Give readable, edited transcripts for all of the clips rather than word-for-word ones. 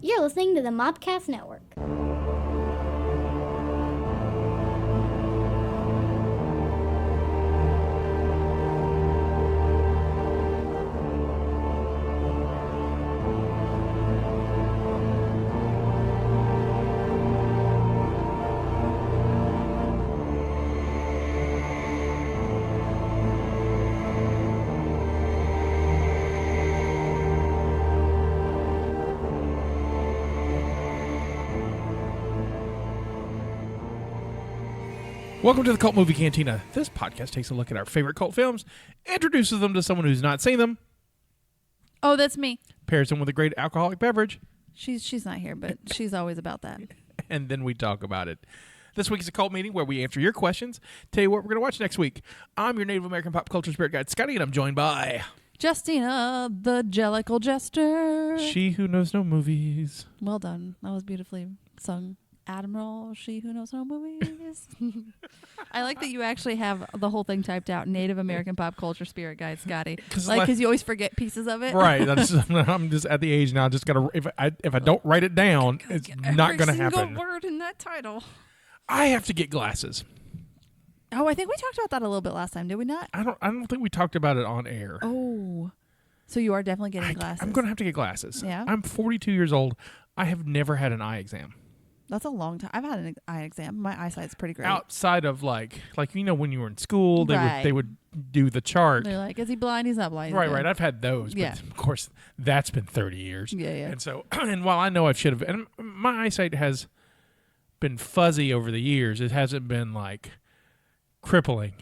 You're listening to the Mopcast Network. Welcome to the Cult Movie Cantina. This podcast takes a look at our favorite cult films, introduces them to someone who's not seen them, Oh, that's me. pairs them with a great alcoholic beverage, She's not here, but she's always about that. and then we talk about it. This week is a cult meeting where we answer your questions, tell you what we're going to watch next week. I'm your Native American pop culture spirit guide, Scotty, and I'm joined by... Jestina, the Jellicle Jester. She who knows no movies. Well done. That was beautifully sung. Admiral, she who knows no movies. I like that you actually have the whole thing typed out. Native American pop culture spirit guide, Scotty. Because you always forget pieces of it. Right. I'm just at the age now. Just gotta if I don't write it down, it's not gonna happen. Every single word in that title. I have to get glasses. Oh, I think we talked about that a little bit last time, did we not? I don't think we talked about it on air. Oh, so you are definitely getting glasses. I'm gonna have to get glasses. Yeah. I'm 42 years old. I have never had an eye exam. That's a long time. I've had an eye exam. My eyesight's pretty great. Outside of like you know when you were in school, Right. they would do the chart. They're like, is he blind? He's not blind. He's Right, good. right. I've had those, but Yeah. of course that's been 30 years. Yeah, yeah. And so, and while I know I should have, and my eyesight has been fuzzy over the years, it hasn't been like crippling.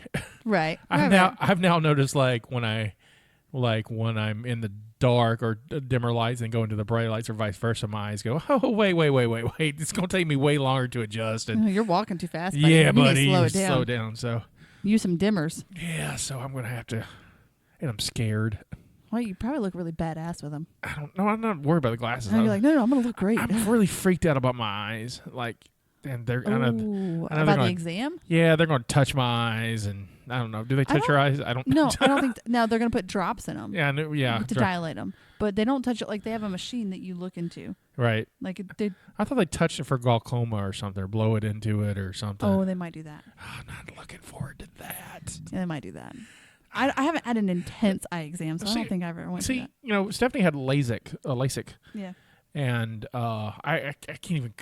Right. I've now noticed like when I'm in the dark or dimmer lights and go into the bright lights or vice versa, my eyes go, oh wait, it's gonna take me way longer to adjust. And You're walking too fast. Buddy. yeah, You need to buddy, slow it down. slow down. So Use some dimmers. yeah, so I'm gonna have to, and I'm scared. Well, you probably look really badass with them. I don't know. I'm not worried about the glasses. And you're like, no, I'm gonna look great. I'm really freaked out about my eyes. Like, and they're I know Ooh, they're about gonna- the exam? yeah, they're gonna touch my eyes, and I don't know. Do they touch your eyes? I don't. No, I don't think. No, they're gonna put drops in them. Yeah, yeah. To dilate them, but they don't touch it. Like they have a machine that you look into. Right. Like they. I thought they touched it for glaucoma or something, or blow it into it or something. Oh, they might do that. I'm not looking forward to that. Yeah, they might do that. I haven't had an intense eye exam, so I don't think I've ever went. See, to that. you know, Stephanie had LASIK, Yeah. and I can't even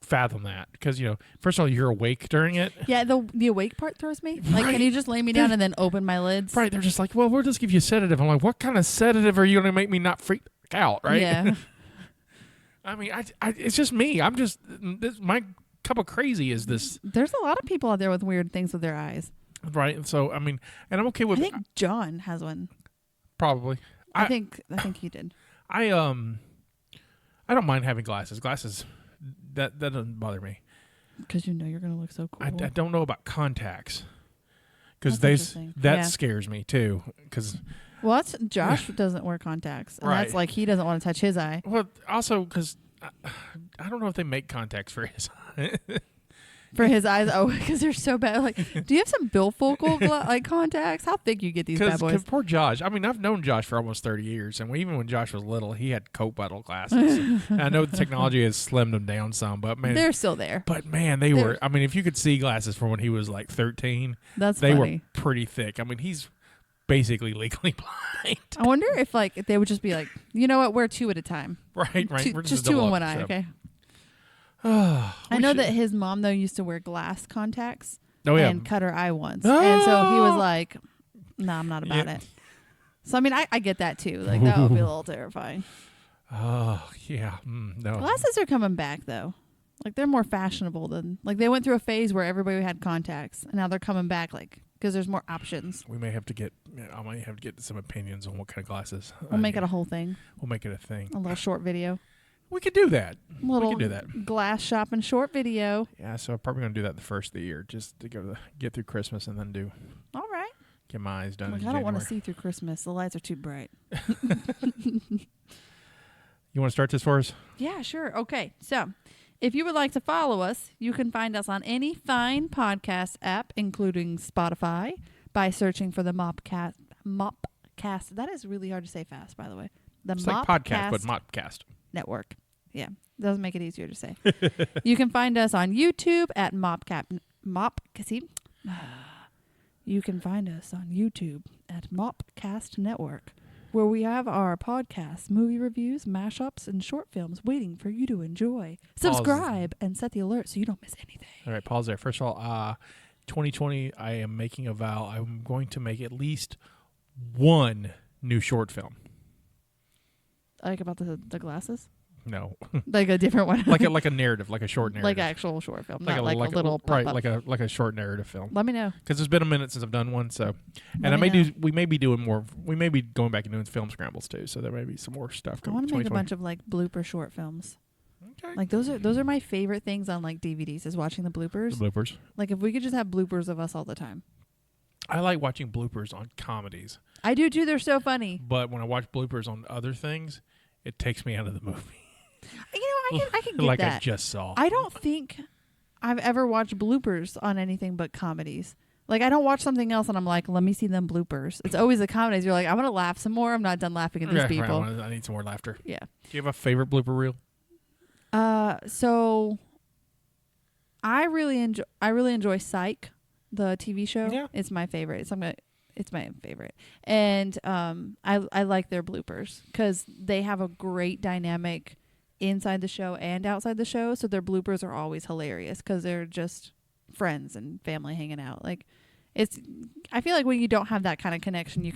fathom that because you know, first of all, you're awake during it. Yeah, the awake part throws me. Like, can you just lay me down and then open my lids? Right? They're just like, well, we'll just give you a sedative. I'm like, what kind of sedative are you going to make me not freak out? Right? Yeah. I mean, I it's just me. I'm just my cup of crazy is this. There's a lot of people out there with weird things with their eyes. Right? So I mean, and I'm okay with. I think John has one. Probably. I think he did. I don't mind having glasses. Glasses, that doesn't bother me. Because you know you're gonna look so cool. I don't know about contacts because That's interesting. scares me too. Because Josh doesn't wear contacts, and Right. that's like he doesn't want to touch his eye. well, also because I don't know if they make contacts for his. For his eyes, because they're so bad. Like, do you have some bifocal like contacts? How thick you get these bad boys? Because poor Josh. I mean, I've known Josh for almost 30 years, and even when Josh was little, he had coat bottle glasses. And I know the technology has slimmed them down some, but man, They're still there. But man, they were. I mean, if you could see glasses from when he was like 13, That's they funny. were pretty thick. I mean, he's basically legally blind. I wonder if they would just be like, you know what, wear two at a time. Right. Two, We're just double two in up, one eye, so. okay? I know that his mom though used to wear glass contacts and cut her eye once, Oh. and so he was like, "No, I'm not about it." So I mean, I get that too. Like that would be a little terrifying. Oh yeah, no. Glasses are coming back though. Like they're more fashionable than like they went through a phase where everybody had contacts, and now they're coming back like because there's more options. We may have to get. I might have to get some opinions on what kind of glasses. We'll make it a whole thing. We'll make it a thing. A little short video. We could do that. Little we could do that. glass shopping short video. Yeah, so I'm probably gonna do that the first of the year, just to get through Christmas and then All right. get my eyes done. Like, in I don't want to January. see through Christmas. The lights are too bright. You want to start this for us? Yeah, sure. Okay. So, if you would like to follow us, you can find us on any fine podcast app, including Spotify, by searching for the Mopcast. That is really hard to say fast, by the way. The It's Mopcast like podcast, but Mopcast. Network. Yeah, doesn't make it easier to say. You can find us on YouTube at You can find us on YouTube at Mopcast Network, where we have our podcasts, movie reviews, mashups, and short films waiting for you to enjoy. Subscribe and set the alert so you don't miss anything. All right, pause there. First of all, 2020, I am making a vow. I'm going to make at least one new short film. Like about the glasses? No. Like a different one. like a narrative, like a short narrative. Like an actual short film, not like a little right, pop-up. like a short narrative film. Let me know. Because it's been a minute since I've done one, so we may be doing more. We may be going back and doing film scrambles too, so there may be some more stuff I coming. want to make a bunch of like blooper short films. Okay. Like those are my favorite things on like DVDs is watching the bloopers. The bloopers. Like if we could just have bloopers of us all the time. I like watching bloopers on comedies. I do too. They're so funny. But when I watch bloopers on other things, it takes me out of the movie. You know, I can get like that. I just saw. I don't think I've ever watched bloopers on anything but comedies. Like I don't watch something else and I'm like, let me see them bloopers. It's always the comedies. You're like, I want to laugh some more. I'm not done laughing at these people. Right, I need some more laughter. Yeah. Do you have a favorite blooper reel? So I really enjoy Psych, the TV show. Yeah. It's my favorite. It's my favorite. And I like their bloopers because they have a great dynamic inside the show and outside the show. So their bloopers are always hilarious because they're just friends and family hanging out. Like I feel like when you don't have that kind of connection, you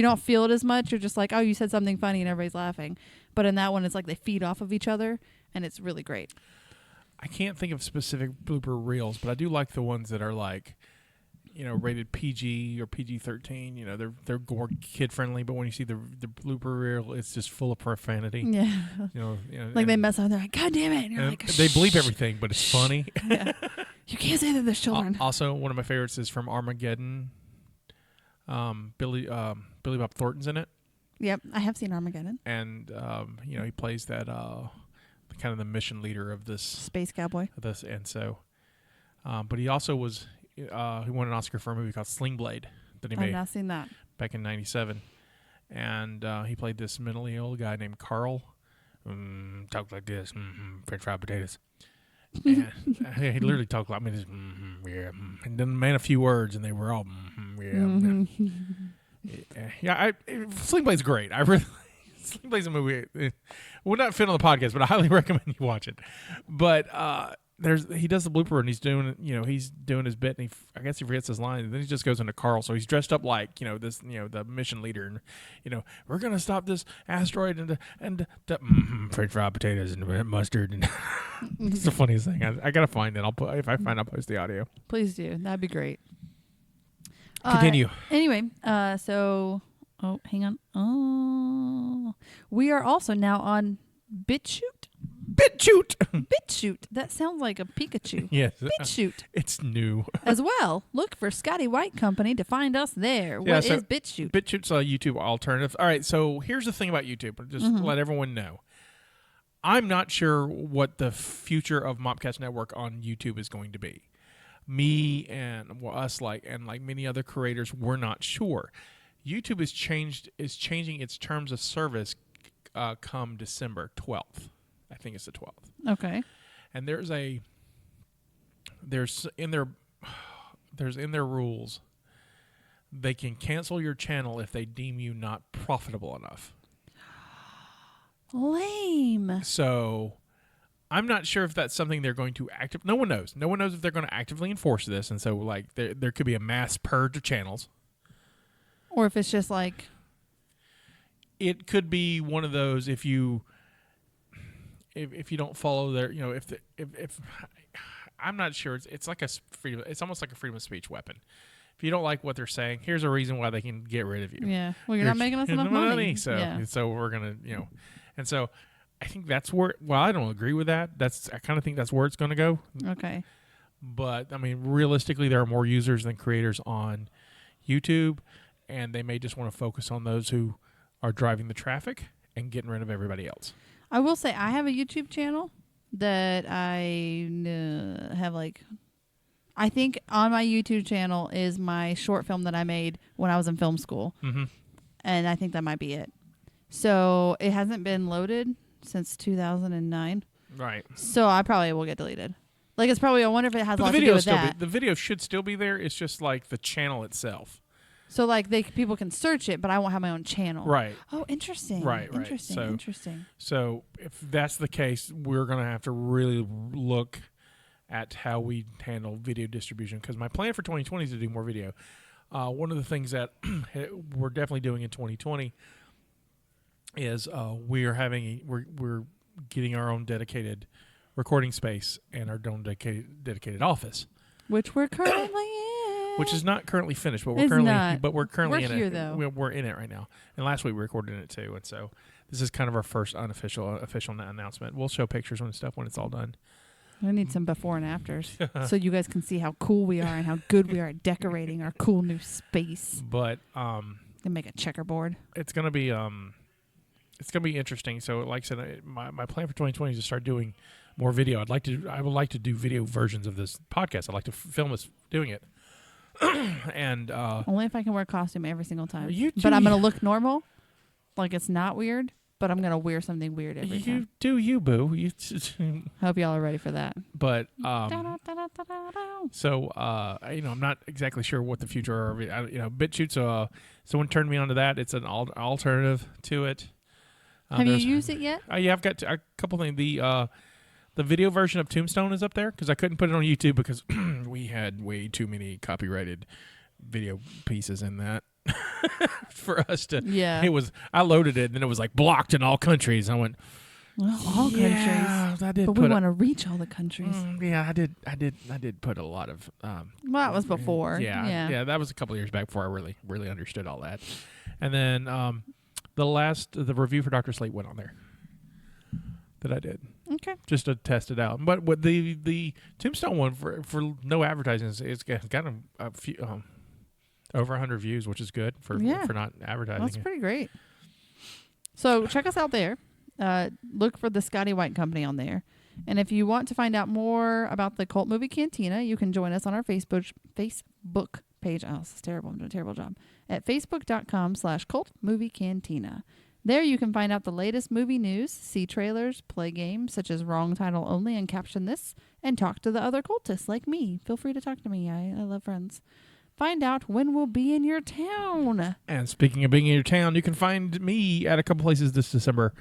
don't feel it as much. You're just like, oh, you said something funny and everybody's laughing. But in that one, it's like they feed off of each other and it's really great. I can't think of specific blooper reels, but I do like the ones that are like, rated PG or PG-13. They're more kid friendly, but when you see the blooper reel, it's just full of profanity. Yeah. Like they mess up and they're like, God damn it. And you're like, they bleep everything, but it's funny. Yeah. You can't say that there's children. Also, one of my favorites is from Armageddon. Billy Bob Thornton's in it. Yep, I have seen Armageddon. And he plays that kind of the mission leader of this space cowboy. And so, but he also was. He won an Oscar for a movie called Sling Blade that he made. I've not seen that. Back in '97, and he played this mentally ill guy named Carl. Talk like this, French fried potatoes. And he literally talked like this, and then man a few words, and they were all, Sling Blade's great. Sling Blade's a movie. It would not fit on the podcast, but I highly recommend you watch it. But he does the blooper and he's doing his bit and I guess he forgets his line and then he just goes into Carl. So he's dressed up like the mission leader and we're gonna stop this asteroid and the French fried potatoes and mustard and it's the funniest thing. I gotta find it. If I find, I'll post the audio. Please do. That'd be great. Continue. Anyway, so hang on. Oh, we are also now on BitChute. BitChute. That sounds like a Pikachu. Yes. BitChute. It's new. As well. Look for Scotty White Company to find us there. What is BitChute? BitChute's a YouTube alternative. All right, so here's the thing about YouTube. Just let everyone know. I'm not sure what the future of Mopcast Network on YouTube is going to be. Me and us, like many other creators, we're not sure. YouTube is changing its terms of service come December 12th. I think it's the 12th. Okay. And there's in their rules, they can cancel your channel if they deem you not profitable enough. Lame. So I'm not sure if that's something they're going to no one knows. No one knows if they're going to actively enforce this. And so like there could be a mass purge of channels. Or if it's just like, it could be one of those if you don't follow their, if I'm not sure, it's like it's almost like a freedom of speech weapon. If you don't like what they're saying, here's a reason why they can get rid of you. Yeah. Well, you're not making us enough money. So we're gonna, and so I think that's where. Well, I don't agree with that. I kind of think that's where it's going to go. Okay. But I mean, realistically, there are more users than creators on YouTube, and they may just want to focus on those who are driving the traffic and getting rid of everybody else. I will say I have a YouTube channel that I have I think on my YouTube channel is my short film that I made when I was in film school. Mm-hmm. And I think that might be it. So it hasn't been loaded since 2009. Right. So I probably will get deleted. Like, it's probably, I wonder if it has a lot to do with that. The video should still be there. It's just like the channel itself. So, like, people can search it, but I won't have my own channel. Right. Oh, interesting. Right. Interesting. So if that's the case, we're going to have to really look at how we handle video distribution, because my plan for 2020 is to do more video. One of the things that we're definitely doing in 2020 is we're getting our own dedicated recording space and our own dedicated office, which we're currently in. Which is not currently finished, but we're currently in here, it. Though. We're in it right now. And last week we recorded it too, and so this is kind of our first official announcement. We'll show pictures when it's all done. I need some before and afters so you guys can see how cool we are and how good we are at decorating our cool new space. But and make a checkerboard. It's gonna be interesting. So, like I said, my plan for 2020 is to start doing more video. I would like to do video versions of this podcast. I'd like to film us doing it. And only if I can wear a costume every single time. But I'm gonna look normal, like it's not weird. But I'm gonna wear something weird every time. You do, you boo. Hope y'all are ready for that. But so I'm not exactly sure what the future of BitChute. Someone turned me onto that. It's an alternative to it. Have you used it yet? Yeah, I've got a couple things. The video version of Tombstone is up there because I couldn't put it on YouTube because we had way too many copyrighted video pieces in that. For us to, I loaded it and then it was like blocked in all countries. I went, all countries. I did, but we want to reach all the countries. I did put a lot of. Well, that was before. Yeah, that was a couple of years back before I really understood all that. And then the review for Dr. Slate went on there that I did. Okay. Just to test it out. But with the Tombstone one for no advertising, it's got a few. Over 100 views, which is good for not advertising. That's pretty great. So check us out there. Look for the Scotty White Company on there. And if you want to find out more about the cult movie Cantina, you can join us on our Facebook page. Oh, this is terrible. I'm doing a terrible job. At facebook.com/cultmoviecantina. There you can find out the latest movie news, see trailers, play games such as Wrong Title Only and Caption This, and talk to the other cultists like me. Feel free to talk to me. I love friends. Find out when we'll be in your town. And speaking of being in your town, you can find me at a couple places this December.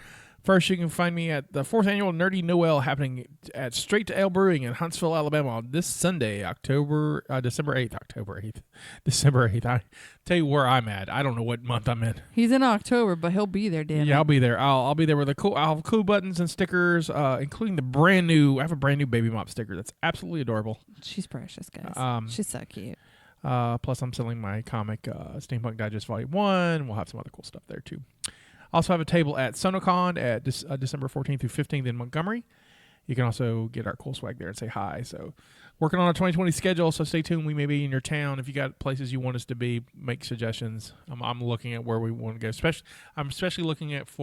First, you can find me at the 4th Annual Nerdy Noel happening at Straight to Ale Brewing in Huntsville, Alabama this Sunday, December 8th. December 8th. I tell you where I'm at. I don't know what month I'm in. He's in October, but he'll be there, damn it. Yeah, I'll be there. I'll be there with I'll have cool buttons and stickers, including I have a brand new Baby Mop sticker that's absolutely adorable. She's precious, guys. She's so cute. Plus, I'm selling my comic, Steampunk Digest Volume 1. We'll have some other cool stuff there, too. Also have a table at SonoCon at December 14th through 15th in Montgomery. You can also get our cool swag there and say hi. So, working on a 2020 schedule, so stay tuned. We may be in your town. If you got places you want us to be, make suggestions. I'm looking at where we want to go. I'm especially looking at if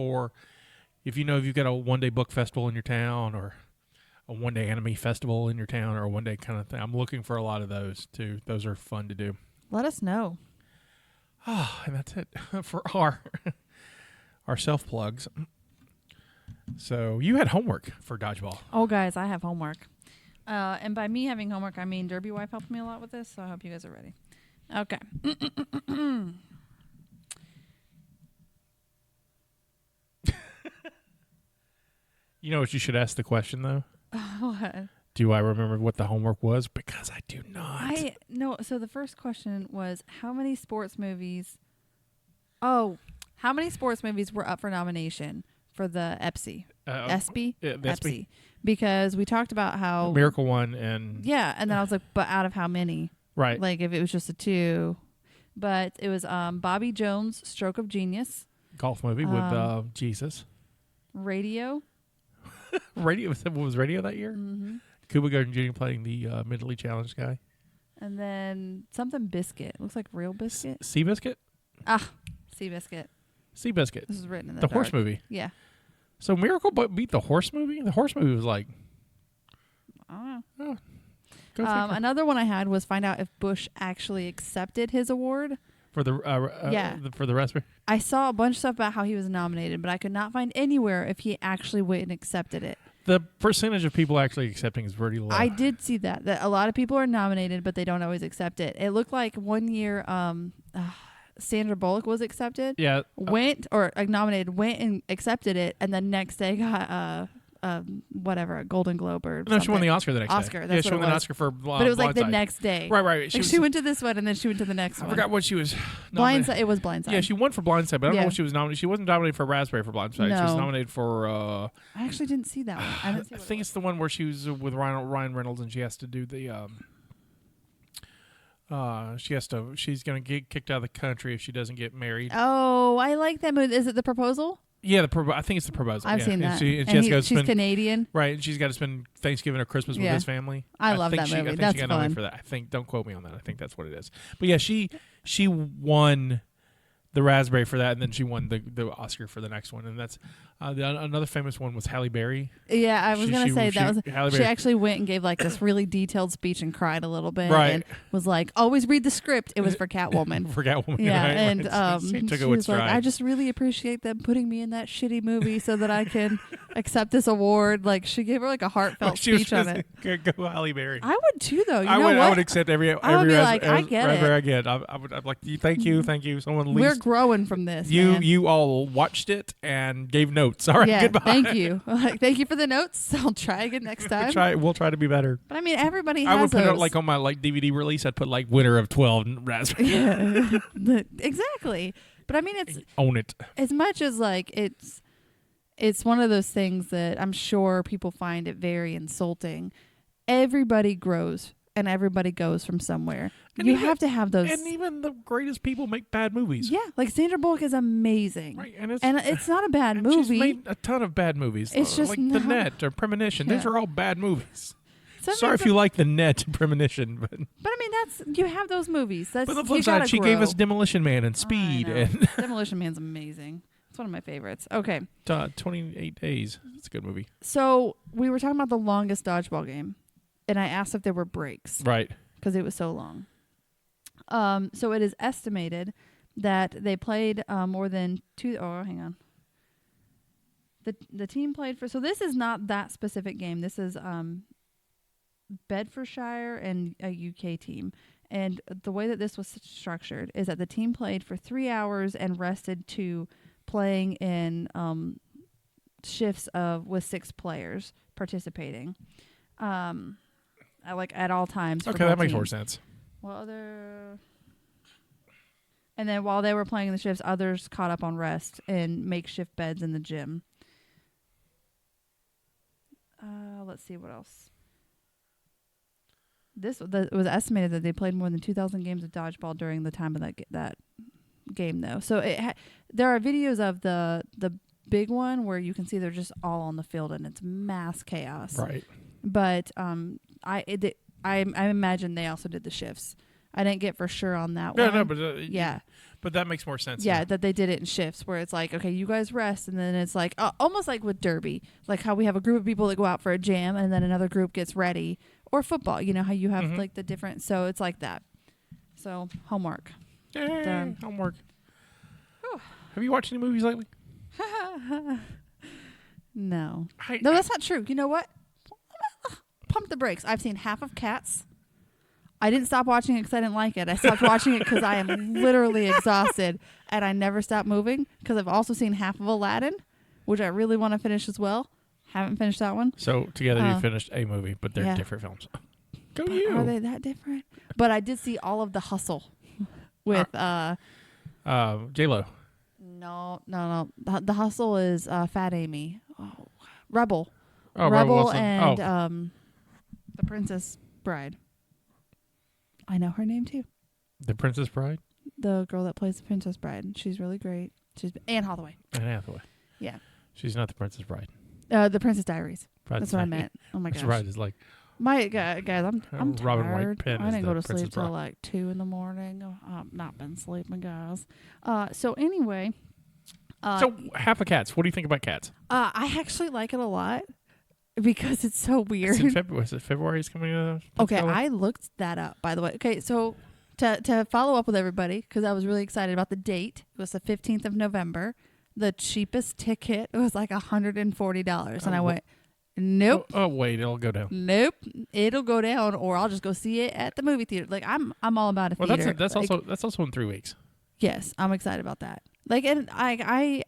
you've got a one-day book festival in your town or a one-day anime festival in your town or a one-day kind of thing. I'm looking for a lot of those, too. Those are fun to do. Let us know. And that's it for our self-plugs. So you had homework for Dodgeball. Oh, guys, I have homework. And by me having homework, I mean Derby Wife helped me a lot with this, so I hope you guys are ready. Okay. You know what you should ask the question, though? What? Do I remember what the homework was? Because I do not. No. So the first question was, how many sports movies were up for nomination for the EPSI? ESPY? Yeah, EPSI. Because we talked about how Miracle won and then I was like, but out of how many? Right. Like if it was just a 2. But it was Bobby Jones' Stroke of Genius. Golf movie with Jesus. Radio. Radio was Radio that year? Mm-hmm. Cuba Gooding Jr. playing the mentally challenged guy. And then something Biscuit. Looks like Real Biscuit. Seabiscuit? Seabiscuit. Seabiscuit. This is written in the horse movie. Yeah. So Miracle beat the horse movie? The horse movie was like... I don't know. Another one I had was find out if Bush actually accepted his award. for the for the raspberry. I saw a bunch of stuff about how he was nominated, but I could not find anywhere if he actually went and accepted it. The percentage of people actually accepting is pretty low. I did see that a lot of people are nominated, but they don't always accept it. It looked like one year Sandra Bullock was accepted. Yeah. Nominated, went and accepted it, and then next day got a Golden Globe or something. No, she won the Oscar the next day. Oscar, that's she what won it the was. Oscar for But it was like the Blindside. next day. Right. She went to this one, and then she went to the next one. I forgot what she was Blindside. It was Blindside. Yeah, she won for Blindside, but I don't know what she was nominated. She wasn't nominated for Raspberry for Blindside. No. She was nominated for... I actually didn't see that one. I think it's the one where she was with Ryan Reynolds and she has to do the... she's going to get kicked out of the country if she doesn't get married. Oh, I like that movie. Is it The Proposal? Yeah, I think it's The Proposal. I've seen that. She's Canadian. Right, and she's got to spend Thanksgiving or Christmas with his family. I love that movie. I think That's she got fun. nominated for that. Don't quote me on that. I think that's what it is. But yeah, she won the Raspberry for that, and then she won the Oscar for the next one. And that's another famous one was Halle Berry. Yeah, I was going to say Halle she Berry. actually went and gave like this really detailed speech and cried a little bit. Right. And was like, always read the script. It was for Catwoman. For Catwoman. Yeah, right? and she took she it with was like, stride. I just really appreciate them putting me in that shitty movie so that I can accept this award. Like, she gave her like a heartfelt speech on it. Go Halle Berry. I would too, though. I would accept every I would be like, I get Raspberry it. I get. I'd like, thank you. Someone We're least growing from this, man. you all watched it and gave notes. All right, yeah, goodbye. thank you. Like, thank you for the notes. I'll try again next time. We'll try to be better. But I mean, everybody has I would put those. it like on my DVD release. I'd put like winner of 12 Raspberry. Yeah, exactly. But I mean, it's Own it. as much as like it's one of those things that I'm sure people find it very insulting. Everybody grows and everybody goes from somewhere. And you even- have to have those. And even the greatest people make bad movies. Yeah, like Sandra Bullock is amazing. Right, and it's not a bad movie. She's made a ton of bad movies. It's just like not- The Net or Premonition. Yeah. Those are all bad movies. Sometimes Sorry if you like The Net and Premonition, but But I mean, you have those movies. That's on the you flip gotta side, she grow. gave us Demolition Man and I Speed know. and Demolition Man's amazing. It's one of my favorites. Okay, 28 Days. It's a good movie. so we were talking about the longest dodgeball game, and I asked if there were breaks Right. because it was so long. So it is estimated that they played more than two. Oh, hang on. The team played for. So this is not that specific game. This is Bedfordshire and a UK team. And the way that this was structured is that the team played for 3 hours and rested to playing in shifts with 6 players participating. At all times. for Okay, both that makes teams. more sense. And then while they were playing the shifts, others caught up on rest and makeshift beds in the gym. Let's see what else. It was estimated that they played more than 2,000 games of dodgeball during the time of that game, though. So there are videos of the big one where you can see they're just all on the field and it's mass chaos. Right. But I imagine they also did the shifts. I didn't get for sure on that one. No, but yeah. But that makes more sense. Yeah, now. that they did it in shifts where it's like, okay, you guys rest, and then it's like almost like with derby, like how we have a group of people that go out for a jam, and then another group gets ready, or football. You know how you have like the different. So it's like that. So homework. Yay, Done. homework. Have you watched any movies lately? No, that's not true. You know what? Pump the brakes. I've seen half of Cats. I didn't stop watching it because I didn't like it. I stopped watching it because I am literally exhausted, and I never stop moving because I've also seen half of Aladdin, which I really want to finish as well. Haven't finished that one. So together you finished a movie, but they're different films. Go but you. Are they that different? But I did see all of The Hustle with J-Lo. No. The Hustle is Fat Amy. Oh, Rebel. Oh, Rebel Wilson. and The Princess Bride. I know her name too. The Princess Bride? The girl that plays the Princess Bride. She's really great. She's Anne Hathaway. Anne Hathaway. Yeah. She's not the Princess Bride. The Princess Diaries. Princess That's what I Diaries. meant. Oh my gosh. Princess Bride is like My guys, I'm Robin White tired. Penn I is didn't the go to sleep Princess till Bride. like 2 a.m. I've not been sleeping, guys. So anyway. so half of Cats. What do you think about Cats? I actually like it a lot because it's so weird. It's in February. Was it February is coming out? Okay, I looked that up, by the way. Okay, so to follow up with everybody, because I was really excited about the date. It was the 15th of November. The cheapest ticket was like $140, and I went, nope. Oh, wait, it'll go down. Nope, it'll go down, or I'll just go see it at the movie theater. Like I'm all about a theater. That's also in 3 weeks. Yes, I'm excited about that. Like, and I'm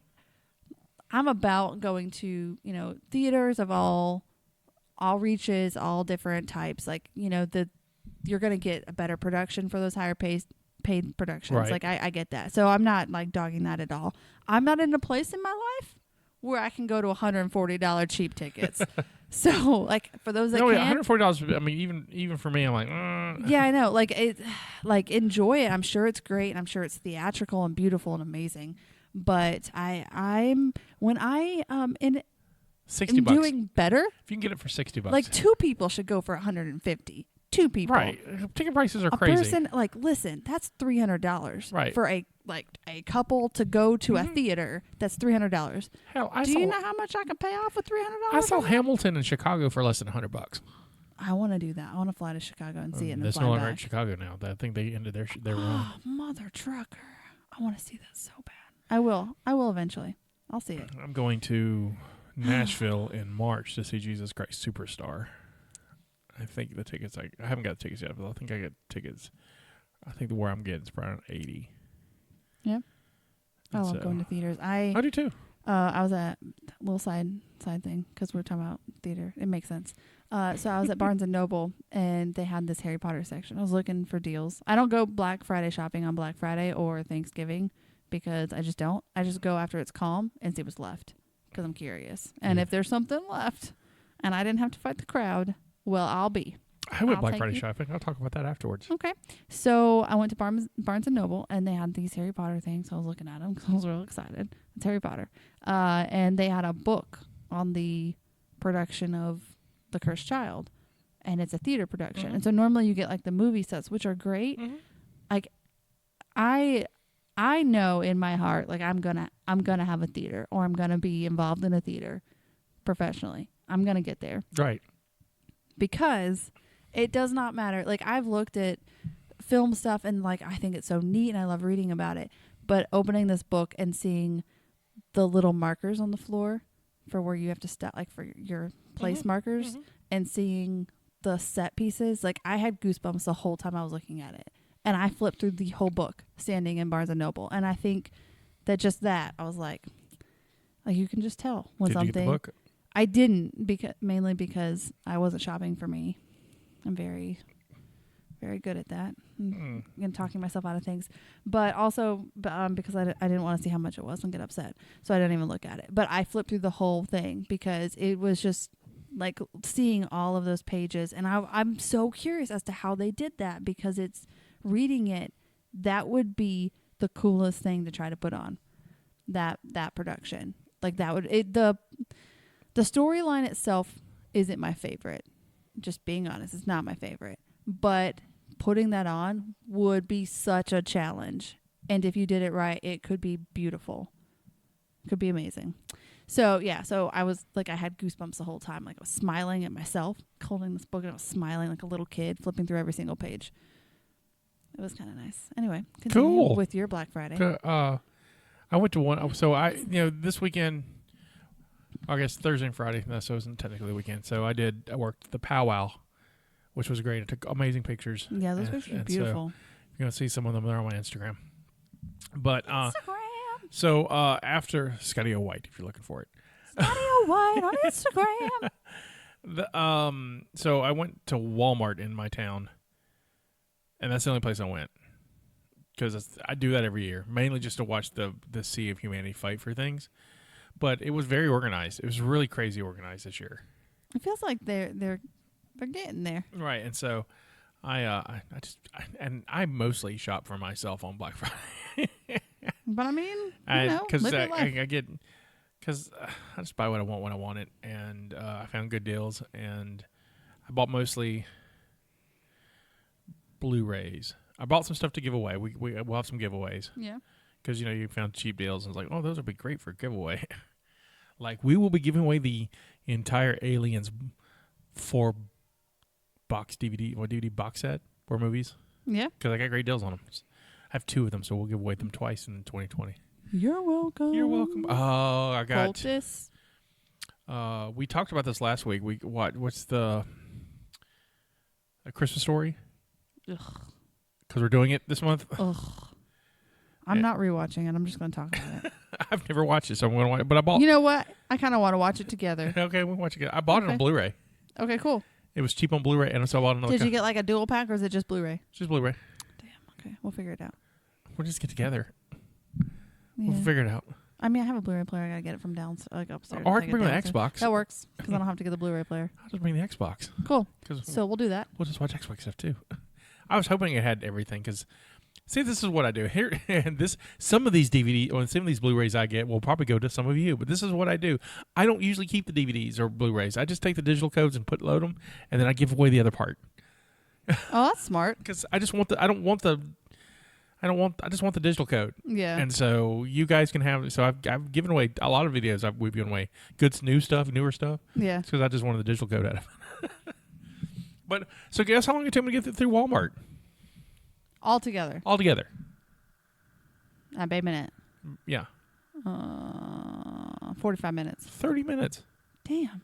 about going to, theaters of all reaches, all different types. Like, you're going to get a better production for those higher paid productions. Right. Like, I get that. So I'm not like dogging that at all. I'm not in a place in my life where I can go to $140 cheap tickets. So, like, for those that can't, $140. I mean, even for me, I'm like, yeah, I know. Like, enjoy it. I'm sure it's great, and I'm sure it's theatrical and beautiful and amazing. But I'm when I in $60 doing better. If you can get it for $60, like 2 people should go for $150. 2 people, right? Ticket prices are a crazy. Person, like, listen, that's $300, right? For a couple to go to a theater. That's $300. Hell, do you know how much I can pay off with $300? I saw Hamilton in Chicago for less than $100. I want to do that. I want to fly to Chicago and see it. And that's fly no longer back. in Chicago now. I think they ended their run. Mother trucker! I want to see that so bad. I will eventually. I'll see it. I'm going to Nashville in March to see Jesus Christ Superstar. I think the tickets, I haven't got the tickets yet, but I think I get tickets. I think where I'm getting is probably $80. Yeah. I love going to theaters. I do too. I was at a little side thing, because we're talking about theater. It makes sense. So I was at Barnes & Noble, and they had this Harry Potter section. I was looking for deals. I don't go Black Friday shopping on Black Friday or Thanksgiving, because I just don't. I just go after it's calm and see what's left, because I'm curious. And if there's something left and I didn't have to fight the crowd, well, I'll be. I went Black Friday shopping. I'll talk about that afterwards. Okay. So I went to Barnes & Noble, and they had these Harry Potter things. So I was looking at them because I was real excited. It's Harry Potter. And they had a book on the production of The Cursed Child. And it's a theater production. Mm-hmm. And so normally you get like the movie sets, which are great. Mm-hmm. Like, I know in my heart, like, I'm gonna have a theater, or I'm gonna be involved in a theater professionally. I'm gonna get there. Right. Because it does not matter. Like, I've looked at film stuff, and like, I think it's so neat, and I love reading about it. But opening this book and seeing the little markers on the floor for where you have to stop, like for your place markers, and seeing the set pieces, like, I had goosebumps the whole time I was looking at it. And I flipped through the whole book standing in Barnes & Noble. And I think that just that, I was like you can just tell when Did something. you get the book? I didn't, mainly because I wasn't shopping for me. I'm very, very good at that, and talking myself out of things. But also because I didn't want to see how much it was and get upset, so I didn't even look at it. But I flipped through the whole thing because it was just like seeing all of those pages, and I'm so curious as to how they did that, because it's reading it. That would be the coolest thing to try to put on that production. Like, that would the storyline itself isn't my favorite. Just being honest, it's not my favorite. But putting that on would be such a challenge. And if you did it right, it could be beautiful. Could be amazing. So, yeah. So I was like, I had goosebumps the whole time. Like, I was smiling at myself, holding this book, and I was smiling like a little kid, flipping through every single page. It was kind of nice. Anyway, continue with your Black Friday. I went to one. So this weekend, I guess Thursday and Friday. No, so it wasn't technically the weekend. So I worked the powwow, which was great. I took amazing pictures. Yeah, those pictures are beautiful. So you're going to see some of them there on my Instagram. But Instagram. So after Scotty White, if you're looking for it. Scotty White on Instagram. So I went to Walmart in my town, and that's the only place I went, because I do that every year, mainly just to watch the Sea of Humanity fight for things. But it was very organized. It was really crazy organized this year. It feels like they're getting there. Right, and so I mostly shop for myself on Black Friday. But I mean, because live your life. I just buy what I want when I want it, and I found good deals, and I bought mostly Blu-rays. I bought some stuff to give away. We'll have some giveaways. Yeah. Because you found cheap deals, and it's like, oh, those would be great for a giveaway. Like, we will be giving away the entire Aliens 4-box DVD box set, 4 movies. Yeah. Because I got great deals on them. I have 2 of them, so we'll give away them twice in 2020. You're welcome. You're welcome. Oh, I got... Cultists. We talked about this last week. What's the... A Christmas Story? Ugh. Because we're doing it this month? Ugh. I'm not rewatching it. I'm just going to talk about it. I've never watched it, so I'm going to watch it. But I bought... You know what? I kind of want to watch it together. Okay, we'll watch it together. I bought it on Blu-ray. Okay, cool. It was cheap on Blu-ray, and so I bought another... Did you get like a dual pack, or is it just Blu-ray? Just Blu-ray. Damn. Okay, we'll figure it out. We'll just get together. Yeah. We'll figure it out. I mean, I have a Blu-ray player. I got to get it from upstairs. Or I can bring my Xbox. That works, because I don't have to get the Blu-ray player. I'll just bring the Xbox. Cool. So we'll do that. We'll just watch Xbox stuff, too. I was hoping it had everything, because... See, this is what I do here. And some of these DVD or some of these Blu-rays I get will probably go to some of you, but this is what I do. I don't usually keep the DVDs or Blu-rays. I just take the digital codes and load them, and then I give away the other part. Oh, that's smart. Because I just want the digital code. Yeah. And so you guys can have. So I've given away a lot of videos. We've given away good newer stuff. Yeah. It's because I just wanted the digital code out of it. But so guess how long it took me to get through Walmart? All together. A Bay minute. Yeah. 45 minutes. 30 minutes. Damn.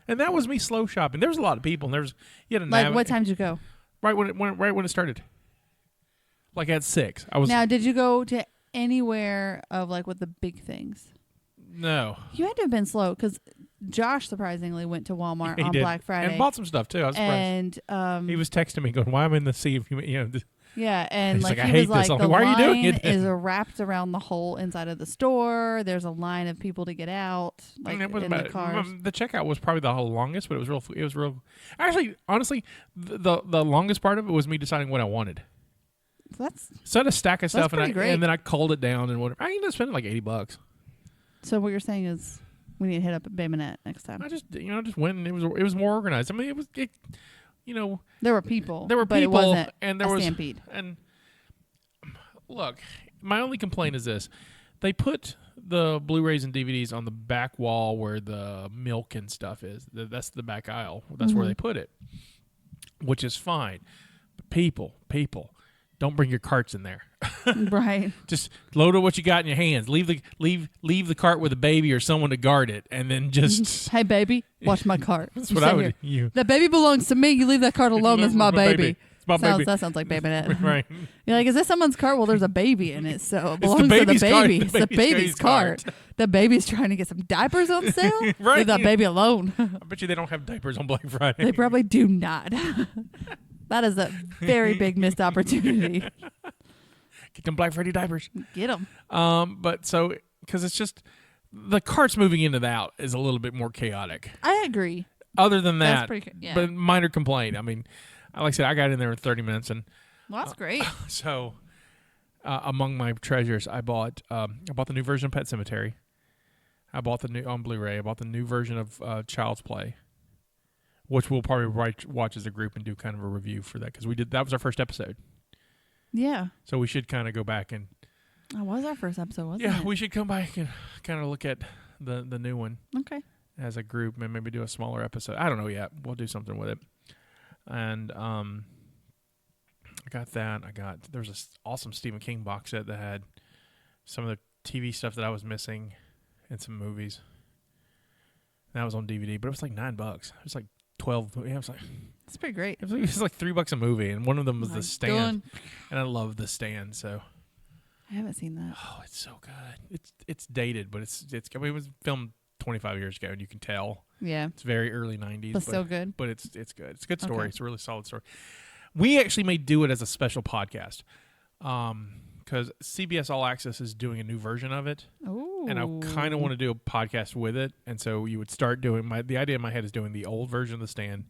And that was me slow shopping. There was a lot of people, and you had like what time did you go? Right when it started. Like at 6. Now, did you go to anywhere of like with the big things? No. You had to have been slow because Josh surprisingly went to Walmart on Black Friday and bought some stuff too. I was surprised. And he was texting me going, "Why am I in the sea?" Yeah, and like, he was like, the why are you doing line it? is wrapped around the whole inside of the store. There's a line of people to get out, like in the cars. The checkout was probably the longest, but it was real. Actually, honestly, the longest part of it was me deciding what I wanted. So I had a stack of stuff, and then I culled it down and whatever. I ended up spending like $80. So what you're saying is we need to hit up at Bay Minette next time. I just went, and it was more organized. I mean, there were people. But it wasn't and there a was stampede. And look, my only complaint is this: they put the Blu-rays and DVDs on the back wall where the milk and stuff is. That's the back aisle. That's where they put it, which is fine. But people, don't bring your carts in there. Right. Just load up what you got in your hands. Leave the cart with a baby or someone to guard it, and then just hey baby, watch my cart. That's what I would. That baby belongs to me. You leave that cart alone. That's my baby. It's my baby. That sounds like Baby Net. Right. You're like, is this someone's cart? Well, there's a baby in it, so it belongs to the baby. It's the baby's cart. The baby's trying to get some diapers on sale. Right. Leave that baby alone. I bet you they don't have diapers on Black Friday. They probably do not. That is a very big missed opportunity. Get them Black Friday diapers. Get them. But so, because it's just, the carts moving in and out is a little bit more chaotic. I agree. Other than that, that's pretty, yeah. But minor complaint. I mean, like I said, I got in there in 30 minutes. And well, that's great. So, among my treasures, I bought the new version of Pet Sematary. I bought the new, on Blu-ray, I bought the new version of Child's Play, which we'll probably watch as a group and do kind of a review for that, because that was our first episode. Yeah. So we should kind of go back and... That was our first episode, wasn't it? Yeah, we should come back and kind of look at the new one. Okay. As a group, and maybe do a smaller episode. I don't know yet. We'll do something with it. And I got that. There was this awesome Stephen King box set that had some of the TV stuff that I was missing and some movies. And that was on DVD, but it was like $9. It was like 12. Yeah, it was like... It's pretty great. It was like $3 a movie, and one of them was The Stand, and I love The Stand. So I haven't seen that. Oh, it's so good. It's dated, but it's. I mean, it was filmed 25 years ago, and you can tell. Yeah, it's very early 90s. But still good. But it's good. It's a good story. Okay. It's a really solid story. We actually may do it as a special podcast, because CBS All Access is doing a new version of it. Ooh. And I kind of want to do a podcast with it, and so you would start doing the idea in my head is doing the old version of The Stand.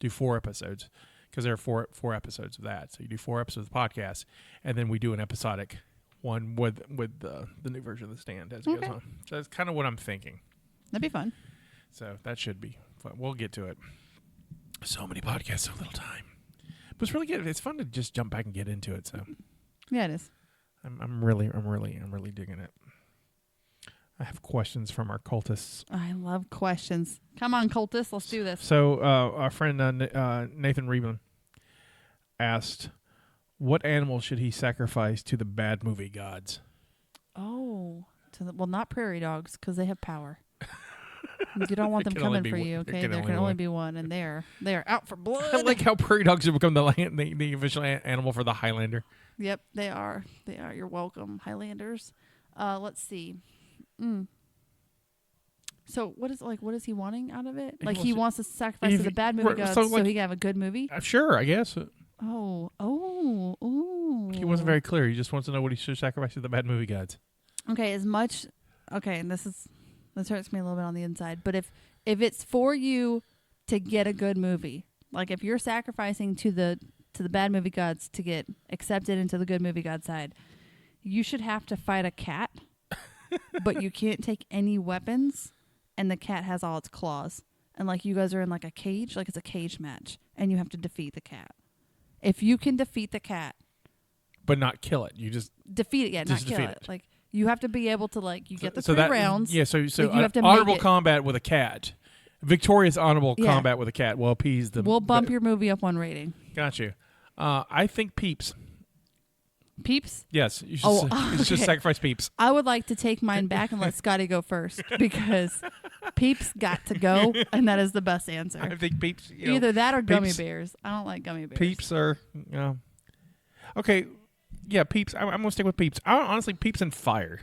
Do 4 episodes, because there are four episodes of that. So you do 4 episodes of the podcast, and then we do an episodic one with the new version of The Stand as it goes on. So that's kind of what I'm thinking. That'd be fun. So that should be fun. We'll get to it. So many podcasts, so little time. But it's really good. It's fun to just jump back and get into it. So yeah, it is. I'm really digging it. I have questions from our cultists. I love questions. Come on, cultists. Let's do this. So our friend Nathan Reebman asked, What animal should he sacrifice to the bad movie gods? Oh, well, not prairie dogs because they have power. You don't want them coming for you, okay? There can only be one, and they're out for blood. I like how prairie dogs have become the official animal for the Highlander. Yep, they are. They are. You're welcome, Highlanders. Let's see. So what is he wanting out of it? Like he wants to sacrifice to the bad movie gods so he can have a good movie? Sure, I guess. Oh. He wasn't very clear. He just wants to know what he should sacrifice to the bad movie gods. Okay, and this hurts me a little bit on the inside, but if it's for you to get a good movie, like if you're sacrificing to the bad movie gods to get accepted into the good movie god side, you should have to fight a cat, but you can't take any weapons, and the cat has all its claws, and like you guys are in like a cage, like it's a cage match, and you have to defeat the cat. If you can defeat the cat, but not kill it, you just defeat it. Yeah, not kill it. Like you have to be able to you get the three rounds. Yeah, so you have to honorable combat with a cat, victorious honorable combat with a cat will appease the. We'll bump your movie up one rating. Got you. I think Peeps. Peeps? Yes, you should just sacrifice Peeps. I would like to take mine back and let Scotty go first because Peeps got to go, and that is the best answer. I think Peeps. Either that or gummy bears. I don't like gummy bears. Peeps are. Okay. Yeah, Peeps. I'm going to stick with Peeps. Honestly, Peeps and fire.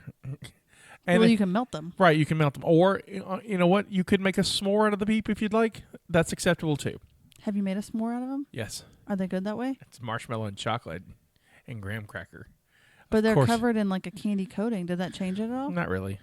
And you can melt them. Right, you can melt them. Or, you know what? You could make a s'more out of the Peep if you'd like. That's acceptable, too. Have you made a s'more out of them? Yes. Are they good that way? It's marshmallow and chocolate and graham cracker. But they're covered in like a candy coating. Did that change it at all? Not really.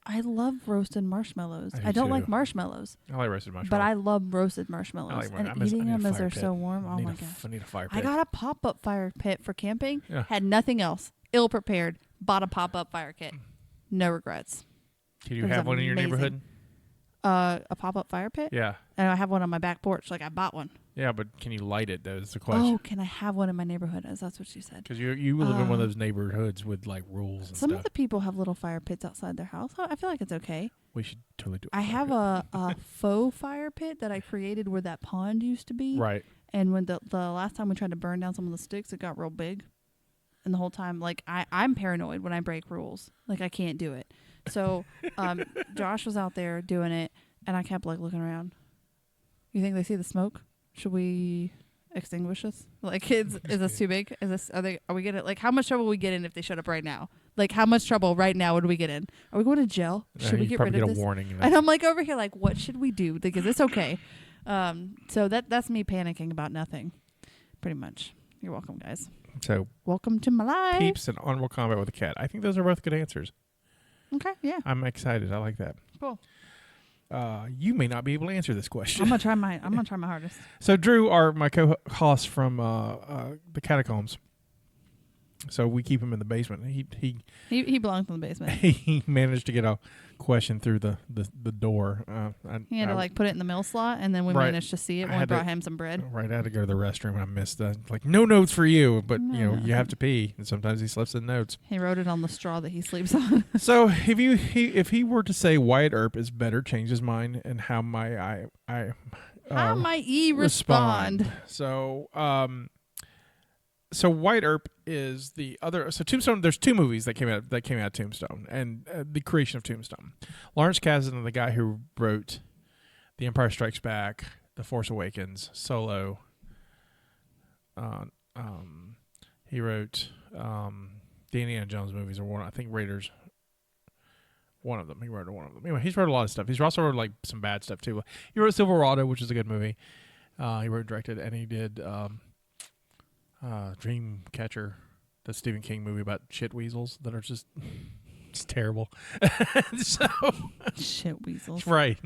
I love roasted marshmallows. I don't like marshmallows. I like roasted marshmallows. But I love roasted marshmallows. Eating them as they're so warm. Oh my gosh. I need a fire pit. I got a pop-up fire pit for camping. Yeah. Had nothing else. Ill prepared. Bought a pop-up fire kit. No regrets. Did you have one in your neighborhood? A pop-up fire pit? Yeah. And I have one on my back porch. Like I bought one. Yeah, but can you light it? That is the question. Oh, can I have one in my neighborhood? That's what she said. Because you live in one of those neighborhoods with like rules and stuff. Some of the people have little fire pits outside their house. I feel like it's okay. We should totally do it. I have a faux fire pit that I created where that pond used to be. Right. And when the last time we tried to burn down some of the sticks, it got real big. And the whole time, like, I'm paranoid when I break rules. Like, I can't do it. So Josh was out there doing it, and I kept, like, looking around. You think they see the smoke? Should we extinguish this? Like, is this too big? Are we getting, like, how much trouble would we get in if they showed up right now? Like, how much trouble right now would we get in? Are we going to jail? Should we get rid of this? A warning. And I'm, like, over here, like, what should we do? Because it's okay. So that's me panicking about nothing, pretty much. You're welcome, guys. So welcome to my life. Peeps and honorable combat with a cat. I think those are both good answers. Okay, yeah. I'm excited. I like that. Cool. You may not be able to answer this question. I'm gonna try my hardest. So Drew, my co-host from the Catacombs. So we keep him in the basement. He belongs in the basement. He managed to get a question through the door. He had to like put it in the mail slot, and then we managed to see it when we brought him some bread. Right, I had to go to the restroom, and I missed that. Like, no notes for you, but you have to pee, and sometimes he slips in notes. He wrote it on the straw that he sleeps on. So if he were to say Wyatt Earp is better, change his mind, and how might he respond? So Wyatt Earp is the other. So Tombstone. There's two movies that came out of Tombstone, and the creation of Tombstone. Lawrence Kasdan, the guy who wrote The Empire Strikes Back, The Force Awakens, Solo. He wrote the Indiana Jones movies, or one. I think Raiders. One of them. He wrote one of them. Anyway, he's wrote a lot of stuff. He's also wrote like some bad stuff too. He wrote Silverado, which is a good movie. He wrote and directed, and he did. Dreamcatcher, the Stephen King movie about shit weasels that are just terrible. So shit weasels, right?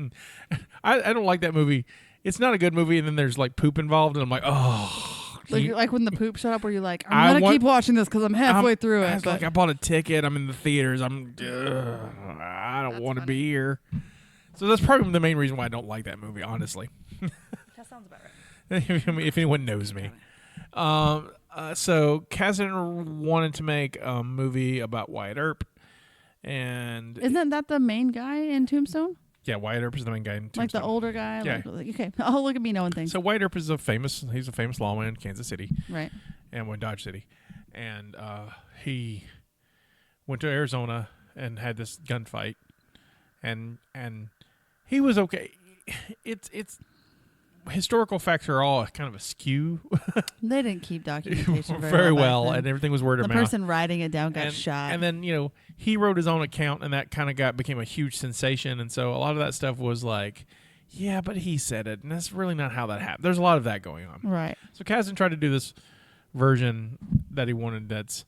I don't like that movie. It's not a good movie, and then there's like poop involved, and I'm like, oh. Like when the poop showed up, where you're like, I'm gonna keep watching this because I'm halfway through it. I bought a ticket. I'm in the theaters. I don't want to be here. So that's probably the main reason why I don't like that movie. Honestly, that sounds about right. If anyone knows me. So Kasdan wanted to make a movie about Wyatt Earp, and isn't that the main guy in Tombstone? Yeah, Wyatt Earp is the main guy in Tombstone. Like the older guy. Yeah. Okay. Oh, look at me knowing things. So Wyatt Earp is a famous lawman in Kansas City. Right. and Dodge City, and he went to Arizona and had this gunfight, and he was okay. It's historical facts are all kind of askew. They didn't keep documentation very well, and everything was word of mouth. The person writing it down got shot. And then, he wrote his own account, and that kind of became a huge sensation. And so a lot of that stuff was like, yeah, but he said it, and that's really not how that happened. There's a lot of that going on. Right. So Kasdan tried to do this version that he wanted that's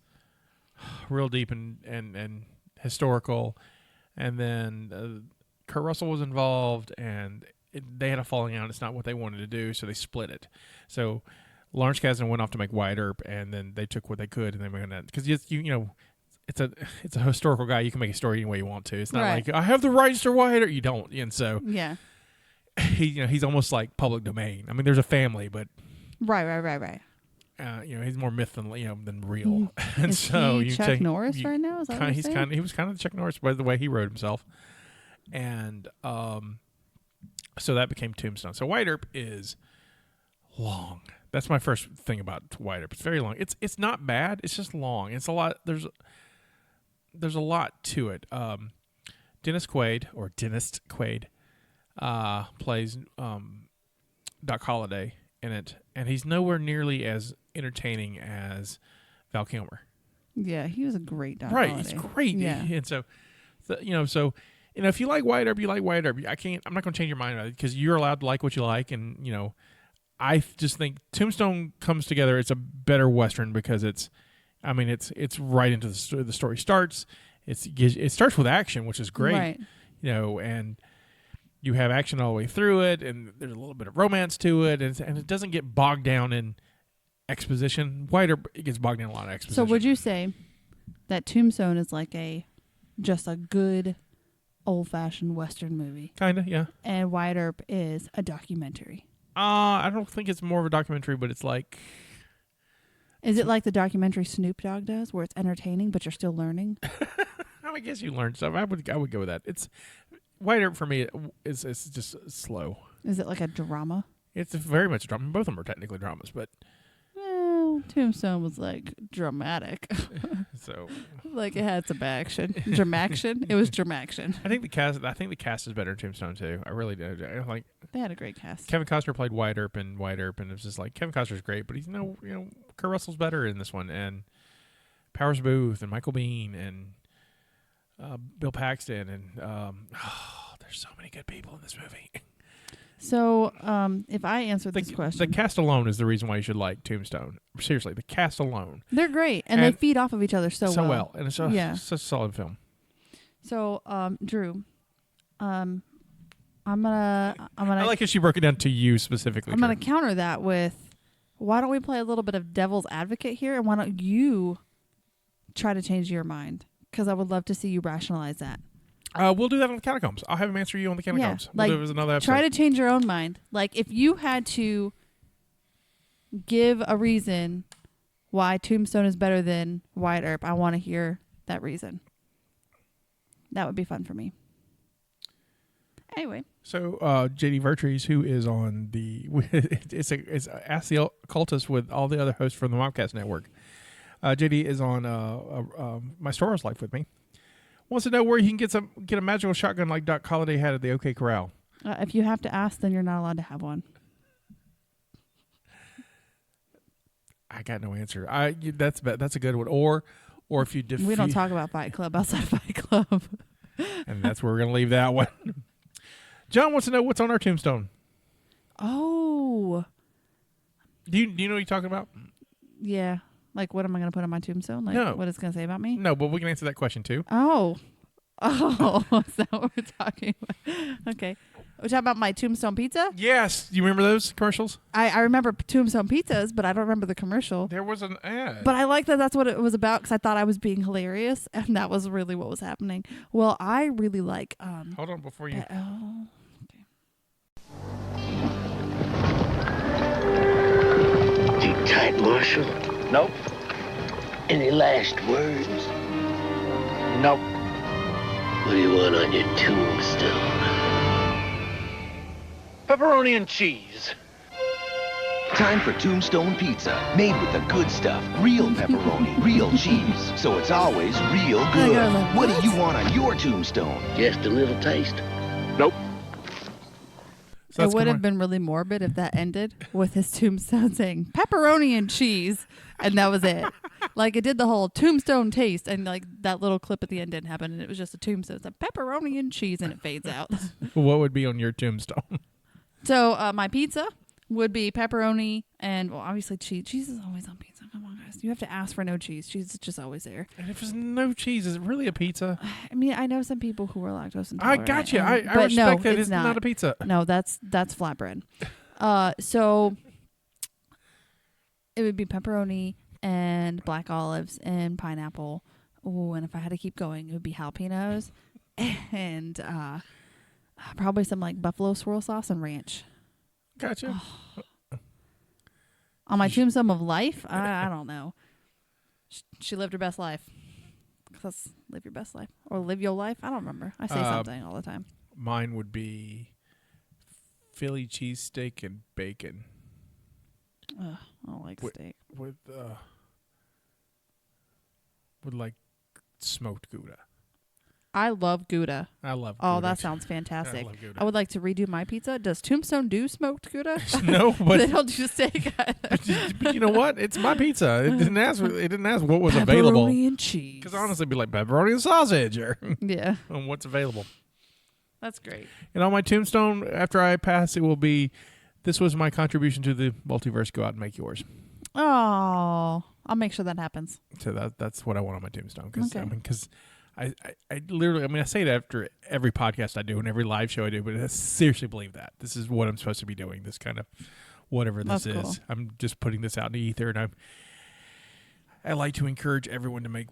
real deep and historical. And then Kurt Russell was involved, and they had a falling out. It's not what they wanted to do, so they split it. So Lawrence Kasdan went off to make Wyatt Earp, and then they took what they could, and they made that because it's a historical guy. You can make a story any way you want to. It's not like I have the rights to Wyatt Earp. You don't, and so he's almost like public domain. I mean, there's a family, but right. He's more myth than real. And is so he Chuck Norris right now? Is that what he was kind of Chuck Norris by the way he wrote himself, and so that became Tombstone. So Wyatt Earp is long. That's my first thing about Wyatt Earp. It's very long. It's not bad. It's just long. It's a lot. There's a lot to it. Dennis Quaid plays Doc Holliday in it, and he's nowhere nearly as entertaining as Val Kilmer. Yeah, he was a great Doc Right, Holliday. he's great. Yeah. And so, if you like Wyatt Earp, you like Wyatt Earp. I'm not going to change your mind about it because you're allowed to like what you like, and I just think Tombstone comes together. It's a better Western because it's right into the story. The story starts. It starts with action, which is great. Right. And you have action all the way through it, and there's a little bit of romance to it, and it doesn't get bogged down in exposition. Wyatt Earp, it gets bogged down in a lot of exposition. So would you say that Tombstone is like just a good old-fashioned Western movie? Kind of, yeah. And Wyatt Earp is a documentary. I don't think it's more of a documentary, but it's like... Is it like the documentary Snoop Dogg does, where it's entertaining, but you're still learning? I guess you learn stuff. I would go with that. It's Wyatt Earp for me is just slow. Is it like a drama? It's very much a drama. Both of them are technically dramas, but... Well, Tombstone was like dramatic. So... like it had some action. Dramaction? It was dramaction. I think the cast is better in Tombstone too. I really do. They had a great cast. Kevin Costner played Wyatt Earp, and it was just like Kevin Costner's great, but he's Kurt Russell's better in this one, and Powers Booth and Michael Biehn and Bill Paxton, and there's so many good people in this movie. So, if I answer this question, the cast alone is the reason why you should like Tombstone. Seriously, the cast alone. They're great, and they feed off of each other so well. And it's such a solid film. So, Drew, I'm gonna. I like how she broke it down to you specifically. I'm gonna counter that with, why don't we play a little bit of devil's advocate here, and why don't you try to change your mind? Because I would love to see you rationalize that. We'll do that on the Catacombs. I'll have him answer you on the Catacombs. Yeah, We'll do it as another episode. Try to change your own mind. Like, if you had to give a reason why Tombstone is better than Wyatt Earp, I want to hear that reason. That would be fun for me. Anyway. So, JD Vertrees, who is on the... it's Ask the Occultist with all the other hosts from the Mopcast Network. JD is on My Star Wars Life with me. Wants to know where you can get a magical shotgun like Doc Holliday had at the OK Corral. If you have to ask, then you're not allowed to have one. I got no answer. That's a good one. Or if you we don't talk about Fight Club outside Fight Club. And that's where we're gonna leave that one. John wants to know what's on our tombstone. Oh. Do you know what you're talking about? Yeah. Like, what am I going to put on my tombstone? Like, no. What it's going to say about me? No, but we can answer that question, too. Oh. Is that what we're talking about? Okay. We're talking about my tombstone pizza? Yes. Do you remember those commercials? I remember tombstone pizzas, but I don't remember the commercial. There was an ad. But I like that that's what it was about, because I thought I was being hilarious, and that was really what was happening. Well, I really like... Hold on before you... Okay. Too tight, Marshal? Nope. Any last words? Nope. What do you want on your tombstone? Pepperoni and cheese. Time for Tombstone Pizza, made with the good stuff. Real pepperoni, real cheese, so it's always real good. What do you want on your tombstone? Just a little taste. Nope. So It that's would have come been really morbid if that ended with his tombstone saying pepperoni and cheese, and that was it. Like, it did the whole tombstone taste, and like that little clip at the end didn't happen, and it was just a tombstone. It's like pepperoni and cheese, and it fades out. What would be on your tombstone? So my pizza would be pepperoni and, well, obviously cheese. Cheese is always on pizza. Come on, guys. You have to ask for no cheese. Cheese is just always there. And if there's no cheese, is it really a pizza? I mean, I know some people who are lactose I intolerant. got you. I but respect no, that it's not a pizza. No, that's flatbread. So it would be pepperoni and black olives and pineapple. Oh, and if I had to keep going, it would be jalapenos and probably some like buffalo swirl sauce and ranch. Gotcha. On my tombstone of life, I don't know. She lived her best life. Let's live your best life or live your life. I don't remember. I say something all the time. Mine would be Philly cheesesteak and bacon Ugh, I don't like steak. with like smoked Gouda. I love Gouda. I love Oh, Gouda. that sounds fantastic. I love Gouda. I would like to redo my pizza. Does Tombstone do smoked Gouda? No, but they don't do steak. but you know what? It's my pizza. It didn't ask what was available. Pepperoni and cheese. Because honestly, it'd be like pepperoni and sausage or Yeah, on what's available. that's great. And on my tombstone, after I pass, it will be, this was my contribution to the multiverse. Go out and make yours. Oh, I'll make sure that happens. So that's what I want on my tombstone. Because Okay. I literally, I say it after every podcast I do and every live show I do, but I seriously believe that this is what I'm supposed to be doing. This kind of whatever this That's is. cool. I'm just putting this out in the ether, and I like to encourage everyone to make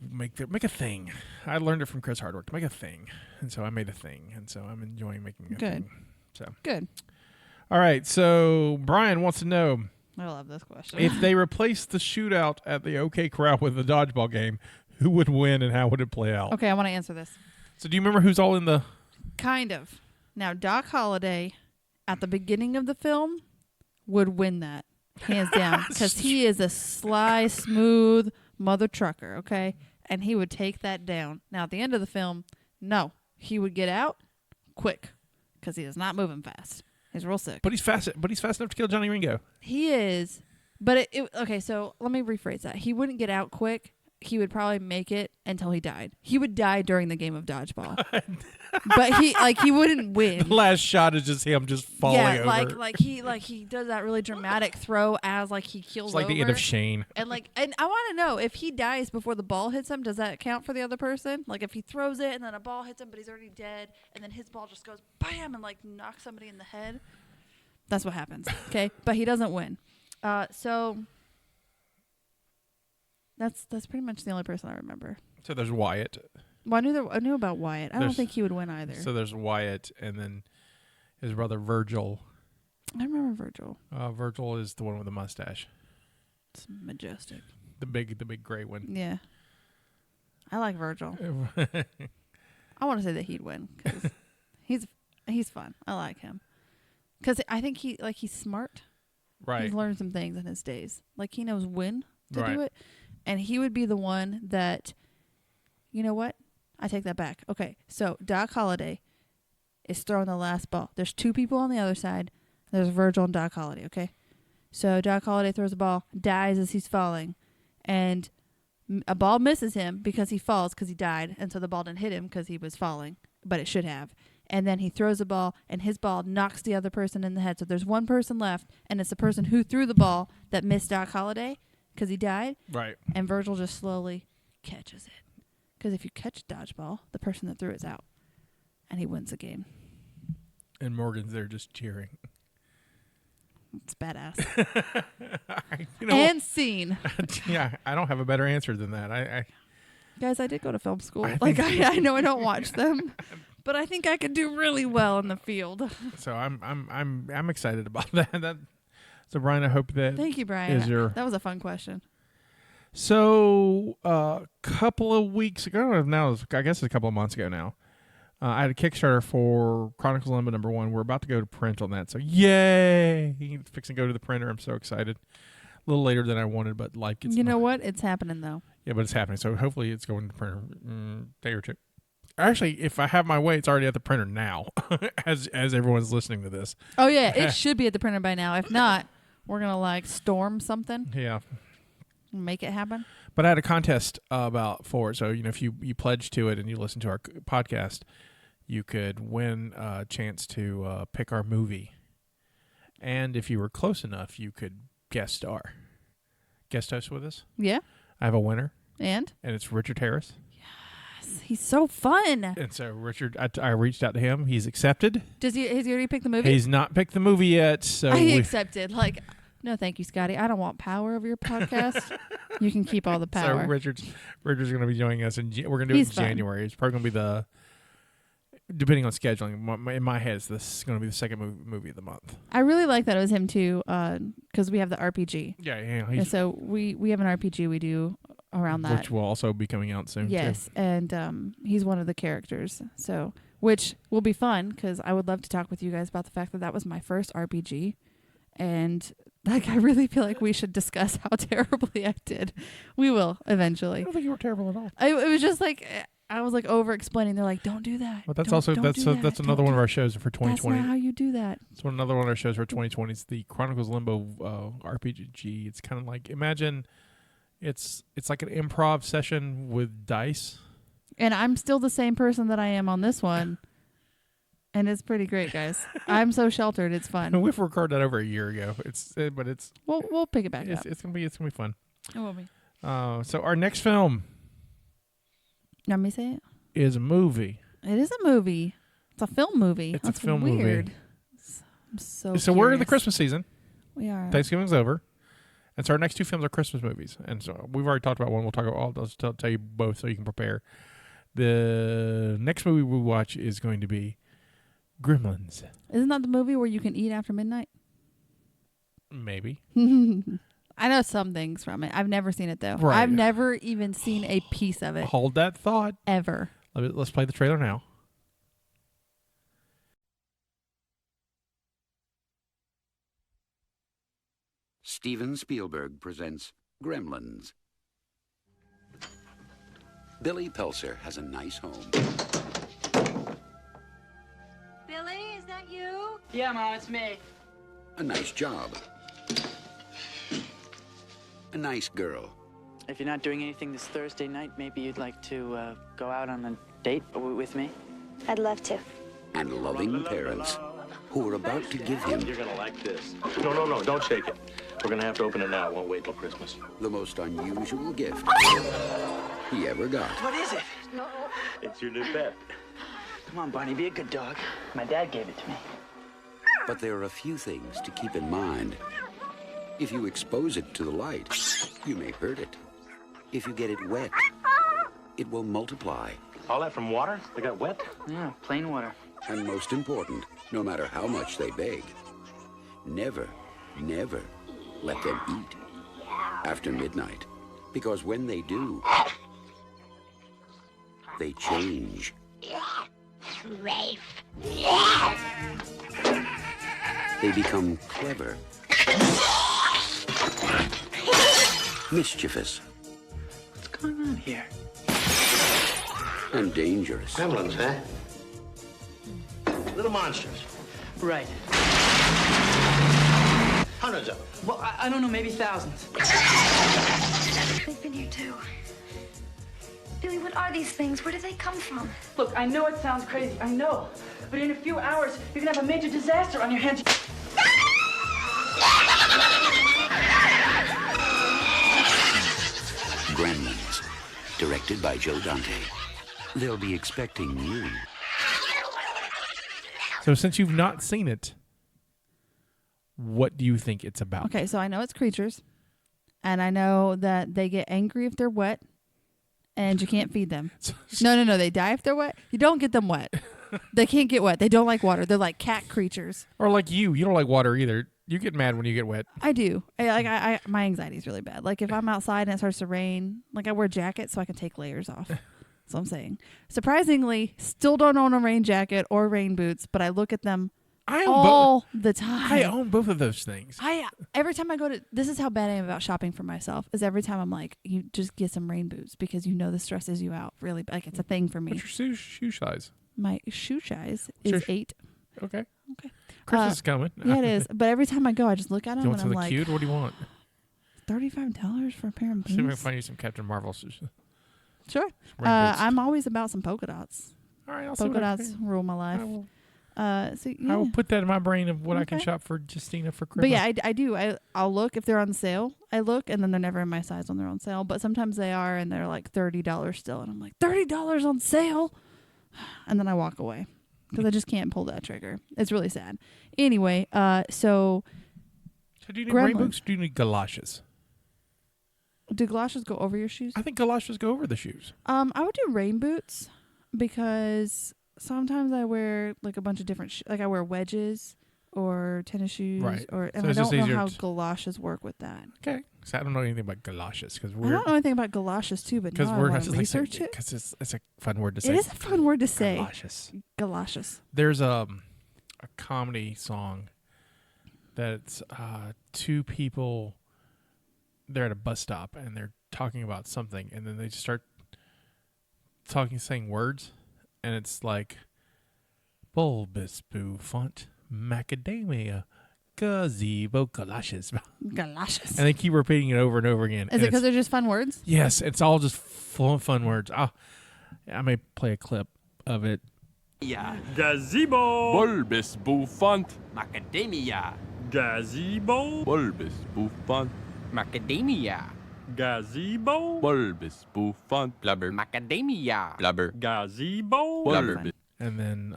a thing. I learned it from Chris Hardwick to make a thing, and so I made a thing, and so I'm enjoying making a thing. So Good. all right. So Brian wants to know I love this question. if they replaced the shootout at the OK Corral with the dodgeball game, who would win and how would it play out? Okay, I want to answer this. So do you remember who's all in the? Kind of. Now, Doc Holliday, at the beginning of the film, would win that, hands down, because he is a sly, smooth mother trucker, okay? And he would take that down. Now, at the end of the film, no. He would get out quick, because he is not moving fast. He's real sick. But he's fast enough to kill Johnny Ringo. He is. But okay, so let me rephrase that. He wouldn't get out quick. He would probably make it until he died. He would die during the game of dodgeball. But he wouldn't win. The last shot is just him just falling over. like he does that really dramatic throw as like he kills It's like over. the end of Shane. And I want to know, if he dies before the ball hits him, does that count for the other person? Like if he throws it and then a ball hits him but he's already dead and then his ball just goes bam and like knocks somebody in the head. That's what happens. Okay? But he doesn't win. So that's pretty much the only person I remember. So there's Wyatt. Well, I knew about Wyatt. I don't think he would win either. So there's Wyatt, and then his brother Virgil. I remember Virgil. Virgil is the one with the mustache. It's majestic. The big gray one. Yeah. I like Virgil. I want to say that he'd win because he's fun. I like him because I think he's smart. Right. He's learned some things in his days. Like he knows when to Right. do it, and he would be the one that. You know what? I take that back. Okay, so Doc Holliday is throwing the last ball. There's two people on the other side. There's Virgil and Doc Holliday, okay? So Doc Holliday throws the ball, dies as he's falling, and a ball misses him because he falls because he died, and so the ball didn't hit him because he was falling, but it should have. And then he throws the ball, and his ball knocks the other person in the head. So there's one person left, and it's the person who threw the ball that missed Doc Holliday because he died. Right. And Virgil just slowly catches it. Because if you catch dodgeball, the person that threw it's out, and he wins the game. And Morgan's there just cheering. It's badass. You know, And scene. yeah, I don't have a better answer than that. I Guys, I did go to film school. I I know I don't watch them, but I think I could do really well in the field. so I'm excited about that. So Brian, I hope that. Thank you, Brian. That was a fun question. So a couple of weeks ago, I guess it's a couple of months ago now, I had a Kickstarter for Chronicles Limbo #1. We're about to go to print on that, so yay! He's fixing to go to the printer. I'm so excited. A little later than I wanted, but life gets. You know what? It's happening though. Yeah, but it's happening. So hopefully it's going to printer day or two. Actually, if I have my way, it's already at the printer now, as everyone's listening to this. Oh yeah, it should be at the printer by now. If not, we're gonna like storm something. Yeah, make it happen. But I had a contest for it. So if you pledge to it and you listen to our podcast, you could win a chance to pick our movie, and if you were close enough, you could guest host with us. Yeah, I have a winner, and it's Richard Harris. He's so fun. And so Richard, I reached out to him. He's accepted. Has he already picked the movie? He's not picked the movie yet. So he accepted. Like, no, thank you, Scotty. I don't want power over your podcast. You can keep all the power. So Richard's going to be joining us, and we're going to do it in January. It's probably going to be depending on scheduling. In my head, this is going to be the second movie of the month. I really like that it was him too, because we have the RPG. Yeah. And so we have an RPG we do around that, which will also be coming out soon. Yes, too. and he's one of the characters, so which will be fun because I would love to talk with you guys about the fact that was my first RPG, and like I really feel like we should discuss how terribly I did. We will eventually. I don't think you were terrible at all. It was just like I was like over explaining. They're like, "Don't do that." But that's that's another one of our shows for 2020. That's not how you do that. It's another one of our shows for 2020. It's the Chronicles Limbo RPG. It's kind of like imagine. It's like an improv session with dice. And I'm still the same person that I am on this one. And it's pretty great, guys. I'm so sheltered. It's fun. We've recorded that over a year ago. We'll pick it back up. It's gonna be fun. It will be. So our next film. Let me say it. Is a movie. It is a movie. It's a film movie. That's a film weird. movie. I'm so curious. We're in the Christmas season. We are. Thanksgiving's over. And so our next two films are Christmas movies. And so we've already talked about one. We'll talk about all. I'll tell you both so you can prepare. The next movie we watch is going to be Gremlins. Isn't that the movie where you can eat after midnight? Maybe. I know some things from it. I've never seen it, though. Right. I've never even seen a piece of it. Hold that thought. Ever. Let's play the trailer now. Steven Spielberg presents Gremlins. Billy Pelser has a nice home. Billy, is that you? Yeah, Mom, it's me. A nice job. A nice girl. If you're not doing anything this Thursday night, maybe you'd like to go out on a date with me? I'd love to. And loving parents who are about to give him... You're gonna like this. No, don't shake it. We're gonna have to open it now. It won't wait till Christmas. The most unusual gift he ever got. What is it? No. It's your new pet. Come on, Barney, be a good dog. My dad gave it to me. But there are a few things to keep in mind. If you expose it to the light, you may hurt it. If you get it wet, it will multiply. All that from water? They got wet? Yeah, plain water. And most important, no matter how much they beg, never let them eat after midnight. Because when they do, they change. They become clever, mischievous, What's going on here? and dangerous. Gremlins, huh? Little monsters. Right. Hundreds of them. Well, I don't know, maybe thousands. They've been here too. Billy, what are these things? Where do they come from? Look, I know it sounds crazy, I know. But in a few hours, you're gonna have a major disaster on your hands. Gremlins, directed by Joe Dante. They'll be expecting you. So since you've not seen it, what do you think it's about? Okay, so I know it's creatures, and I know that they get angry if they're wet, and you can't feed them. No, they die if they're wet. You don't get them wet. They can't get wet. They don't like water. They're like cat creatures. Or like you don't like water either. You get mad when you get wet. I do. My anxiety is really bad. Like if I'm outside and it starts to rain, like I wear jackets so I can take layers off. That's what I'm saying. Surprisingly, still don't own a rain jacket or rain boots, but I look at them all the time. I own both of those things. Every time I go to, this is how bad I am about shopping for myself, is every time I'm like, you just get some rain boots because you know this stresses you out. Really, like it's a thing for me. What's your shoe size? My shoe size is 8. Okay. Christmas is coming. Yeah, it is. But every time I go, I just look at them Do you want and I'm something like, cute? What do you want? $35 for a pair of boots? See if I can find you some Captain Marvel shoes. Sure. I'm always about some polka dots. All right, polka dots rule my life. I will put that in my brain of what I can shop for Jestina for Christmas. But yeah, I do. I'll look if they're on sale. I look, and then they're never in my size when they're on sale. But sometimes they are, and they're like $30 still. And I'm like, $30 on sale? And then I walk away because I just can't pull that trigger. It's really sad. Anyway, so do you need rain boots or do you need galoshes? Do galoshes go over your shoes? I think galoshes go over the shoes. I would do rain boots because sometimes I wear like a bunch of different like I wear wedges or tennis shoes, right? And I don't know how galoshes work with that. Okay, so I don't know anything about galoshes because I don't know anything about galoshes too, but now I want to research it because it's a fun word to say. It is a fun word to say. Galoshes. There's a comedy song that's two people. They're at a bus stop and they're talking about something, and then they just start saying words, and it's like bulbous bouffant, macadamia, gazebo, galoshes. Galoshes. And they keep repeating it over and over again. Is it because they're just fun words? Yes, it's all just full of fun words. I may play a clip of it. Yeah. Gazebo. Bulbous bouffant. Macadamia. Gazebo. Bulbous bouffant. Macadamia. Gazebo. Bulbous bouffant. Blubber. Macadamia. Blubber. Gazebo. Blubber. And then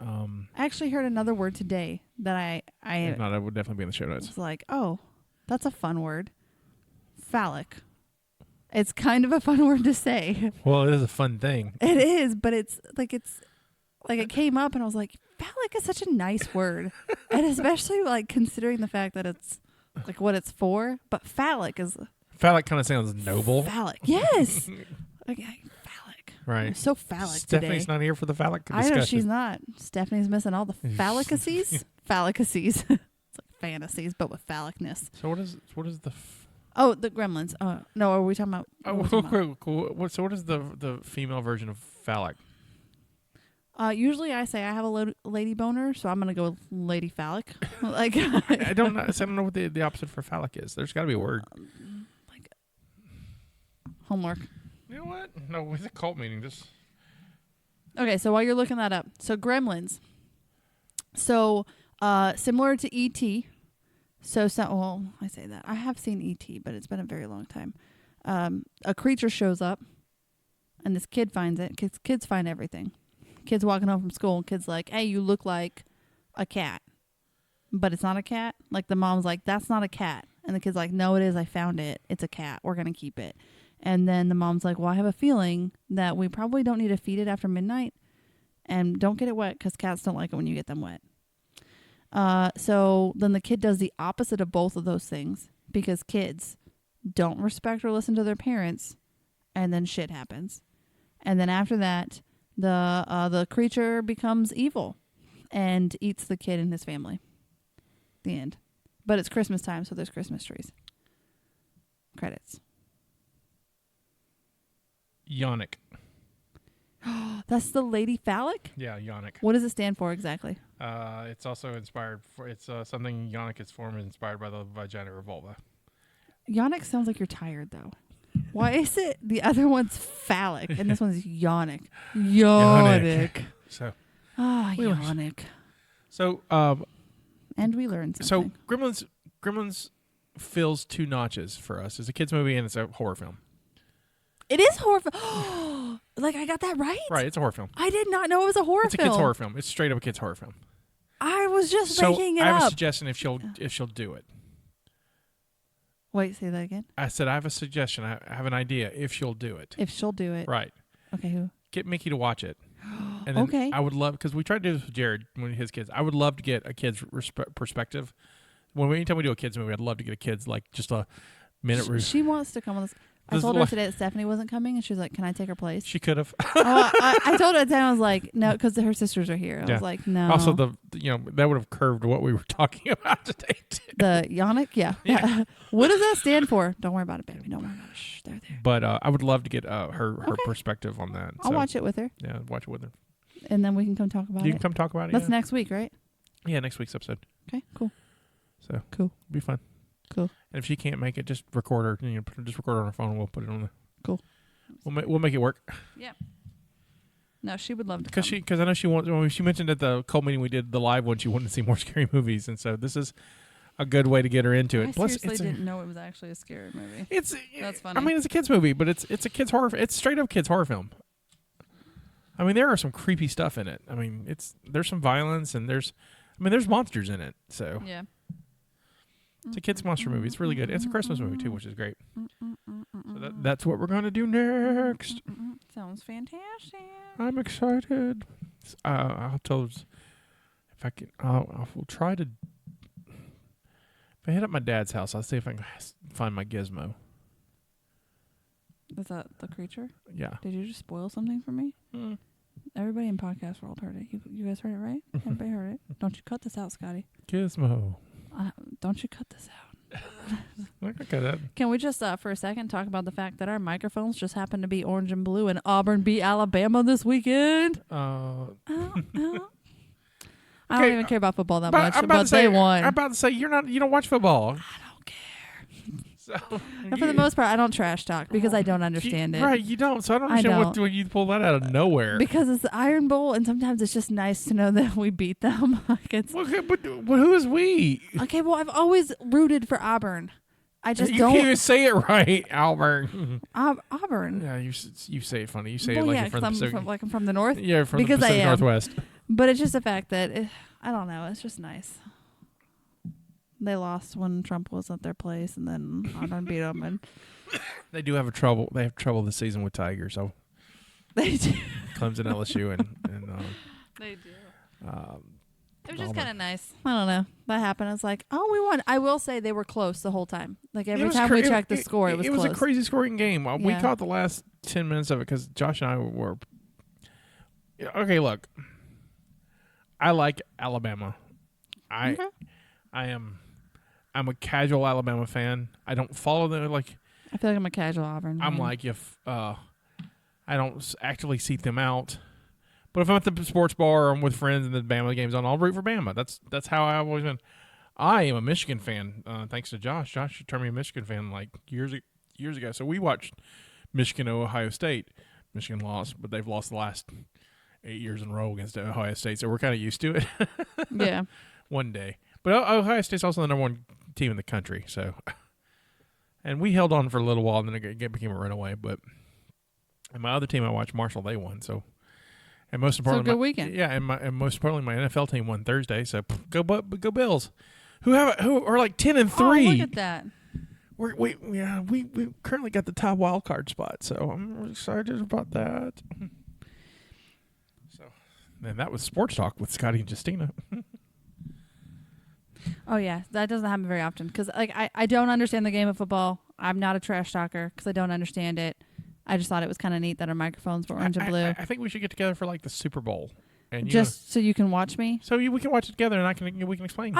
I actually heard another word today that if not, it would definitely be in the show notes. It's like, oh, that's a fun word. Phallic. It's kind of a fun word to say. Well, it is a fun thing. It is, but it's like it came up and I was like, phallic is such a nice word. And especially like considering the fact that it's like what it's for, but phallic kind of sounds noble. Phallic, yes. Okay, phallic. Right. I'm so phallic Stephanie's today. not here for the phallic discussion. I know she's not. Stephanie's missing all the phallicacies. Phallicacies. It's like fantasies, but with phallicness. So what is the? The Gremlins. No, are we talking about? Cool. So what is the female version of phallic? Usually I say I have a lady boner, so I'm gonna go with lady phallic. Like I don't know. I don't know what the opposite for phallic is. There's got to be a word. Like homework. You know what? No, it's a cult meeting. Just okay. So while you're looking that up, so Gremlins. So similar to E.T. Well, I say that I have seen E.T., but it's been a very long time. A creature shows up, and this kid finds it. Kids find everything. Kid's walking home from school, and kid's like, hey, you look like a cat. But it's not a cat. Like, the mom's like, that's not a cat. And the kid's like, no, it is. I found it. It's a cat. We're going to keep it. And then the mom's like, well, I have a feeling that we probably don't need to feed it after midnight. And don't get it wet because cats don't like it when you get them wet. So then the kid does the opposite of both of those things because kids don't respect or listen to their parents. And then shit happens. And then after that, the creature becomes evil and eats the kid and his family. The end. But it's Christmas time, so there's Christmas trees. Credits. Yonic. That's the lady phallic? Yeah, Yonic. What does it stand for exactly? It's also inspired for something Yonic is formed inspired by the vagina or vulva. Yonic sounds like you're tired though. Why is it the other one's phallic and this one's yonic? Yonic. So. Yonic. So. And we learned something. So Gremlins fills 2 notches for us. It's a kids movie and it's a horror film. It is horror film. Like I got that right? Right, it's a horror film. I did not know it was a horror film. It's a kids horror film. It's straight up a kids horror film. I was just making it up. I have a suggestion if she'll do it. Wait, say that again? I said I have a suggestion. I have an idea if she'll do it. If she'll do it. Right. Okay, who? Get Mickey to watch it. And then okay. I would love, because we tried to do this with Jared when his kids. I would love to get a kid's perspective. Anytime we do a kids movie, I'd love to get a kid's like just a minute. She wants to come on this. I told her today that Stephanie wasn't coming, and she was like, "Can I take her place?" She could have. I told her at the time, I was like, "No," because her sisters are here. I was like, "No." Also, that would have curved what we were talking about today. Too. The Yannick, yeah. What does that stand for? Don't worry about it, baby. Don't worry about it. Shh, they're there. But I would love to get her perspective on that. I'll watch it with her. Yeah, watch it with her. And then we can come talk about it. You can come talk about it. That's next week, right? Yeah, next week's episode. Okay, cool. So cool. Be fun. Cool. And if she can't make it, just record her. Just record her on her phone. And we'll put it on the. Cool. We'll make it work. Yeah. No, she would love to. Because I know she wants. When she mentioned at the cult meeting we did, the live one, she wanted to see more scary movies, and so this is a good way to get her into it. I Plus, seriously didn't know it was actually a scary movie. That's funny. I mean, it's a kids movie, but it's a kids horror. It's straight up kids horror film. I mean, there are some creepy stuff in it. I mean, there's some violence and there's monsters in it. So yeah. It's a kids monster movie. It's really good. It's a Christmas movie too, which is great. So that's what we're gonna do next. Sounds fantastic. I'm excited. I'll tell if I can. I'll try to. If I hit up my dad's house, I'll see if I can find my gizmo. Is that the creature? Yeah. Did you just spoil something for me? Everybody in podcast world heard it. You guys heard it, right? Everybody heard it. Don't you cut this out, Scotty. Gizmo. Don't you cut this out. I can cut that. Can we just, for a second, talk about the fact that our microphones just happen to be orange and blue and Auburn beat Alabama this weekend? I don't even care about football that much, but they won. I'm about to say you don't watch football. I don't care. And for the most part, I don't trash talk because I don't understand it. Right, you don't. So I don't understand what you pull that out of nowhere. Because it's the Iron Bowl, and sometimes it's just nice to know that we beat them. Okay, but who is we? Okay, well, I've always rooted for Auburn. I just you don't. You can't even say it right, Auburn. Auburn. Yeah, you say it funny. You say it like you're from the Pacific. I'm from the North. Yeah, from because the Pacific I am. Northwest. But it's just the fact that I don't know. It's just nice. They lost when Trump was at their place, and then Auburn beat them. And they do have trouble. They have trouble this season with Tigers. So they do. Clemson, LSU, and they do. It was just kind of nice. I don't know. That happened. I was like, oh, we won. I will say they were close the whole time. Like every time we checked the score, it was close. It was a crazy scoring game. We caught the last 10 minutes of it because Josh and I were. Okay, look. I like Alabama. I'm a casual Alabama fan. I don't follow them like. I feel like I'm a casual Auburn. I'm like if I don't actively seek them out, but if I'm at the sports bar or I'm with friends and the Bama game's on, I'll root for Bama. That's how I've always been. I am a Michigan fan, thanks to Josh. Josh turned me a Michigan fan like years ago. So we watched Michigan, Ohio State. Michigan lost, but they've lost the last 8 years in a row against Ohio State, so we're kind of used to it. Yeah. One day. But Ohio State's also the number one team in the country, so. And we held on for a little while, and then it became a runaway. And my other team I watched, Marshall, they won. So, and most importantly, good weekend. Yeah, and most importantly, my NFL team won Thursday. So go Bills, who are like 10-3. Oh, look at that. We currently got the top wild card spot, so I'm excited about that. So, and that was Sports Talk with Scotty and Jestina. Oh yeah, that doesn't happen very often because I don't understand the game of football. I'm not a trash talker because I don't understand it. I just thought it was kind of neat that our microphones were orange and blue. I think we should get together for like the Super Bowl, and just so you can watch me. So we can watch it together, and we can explain.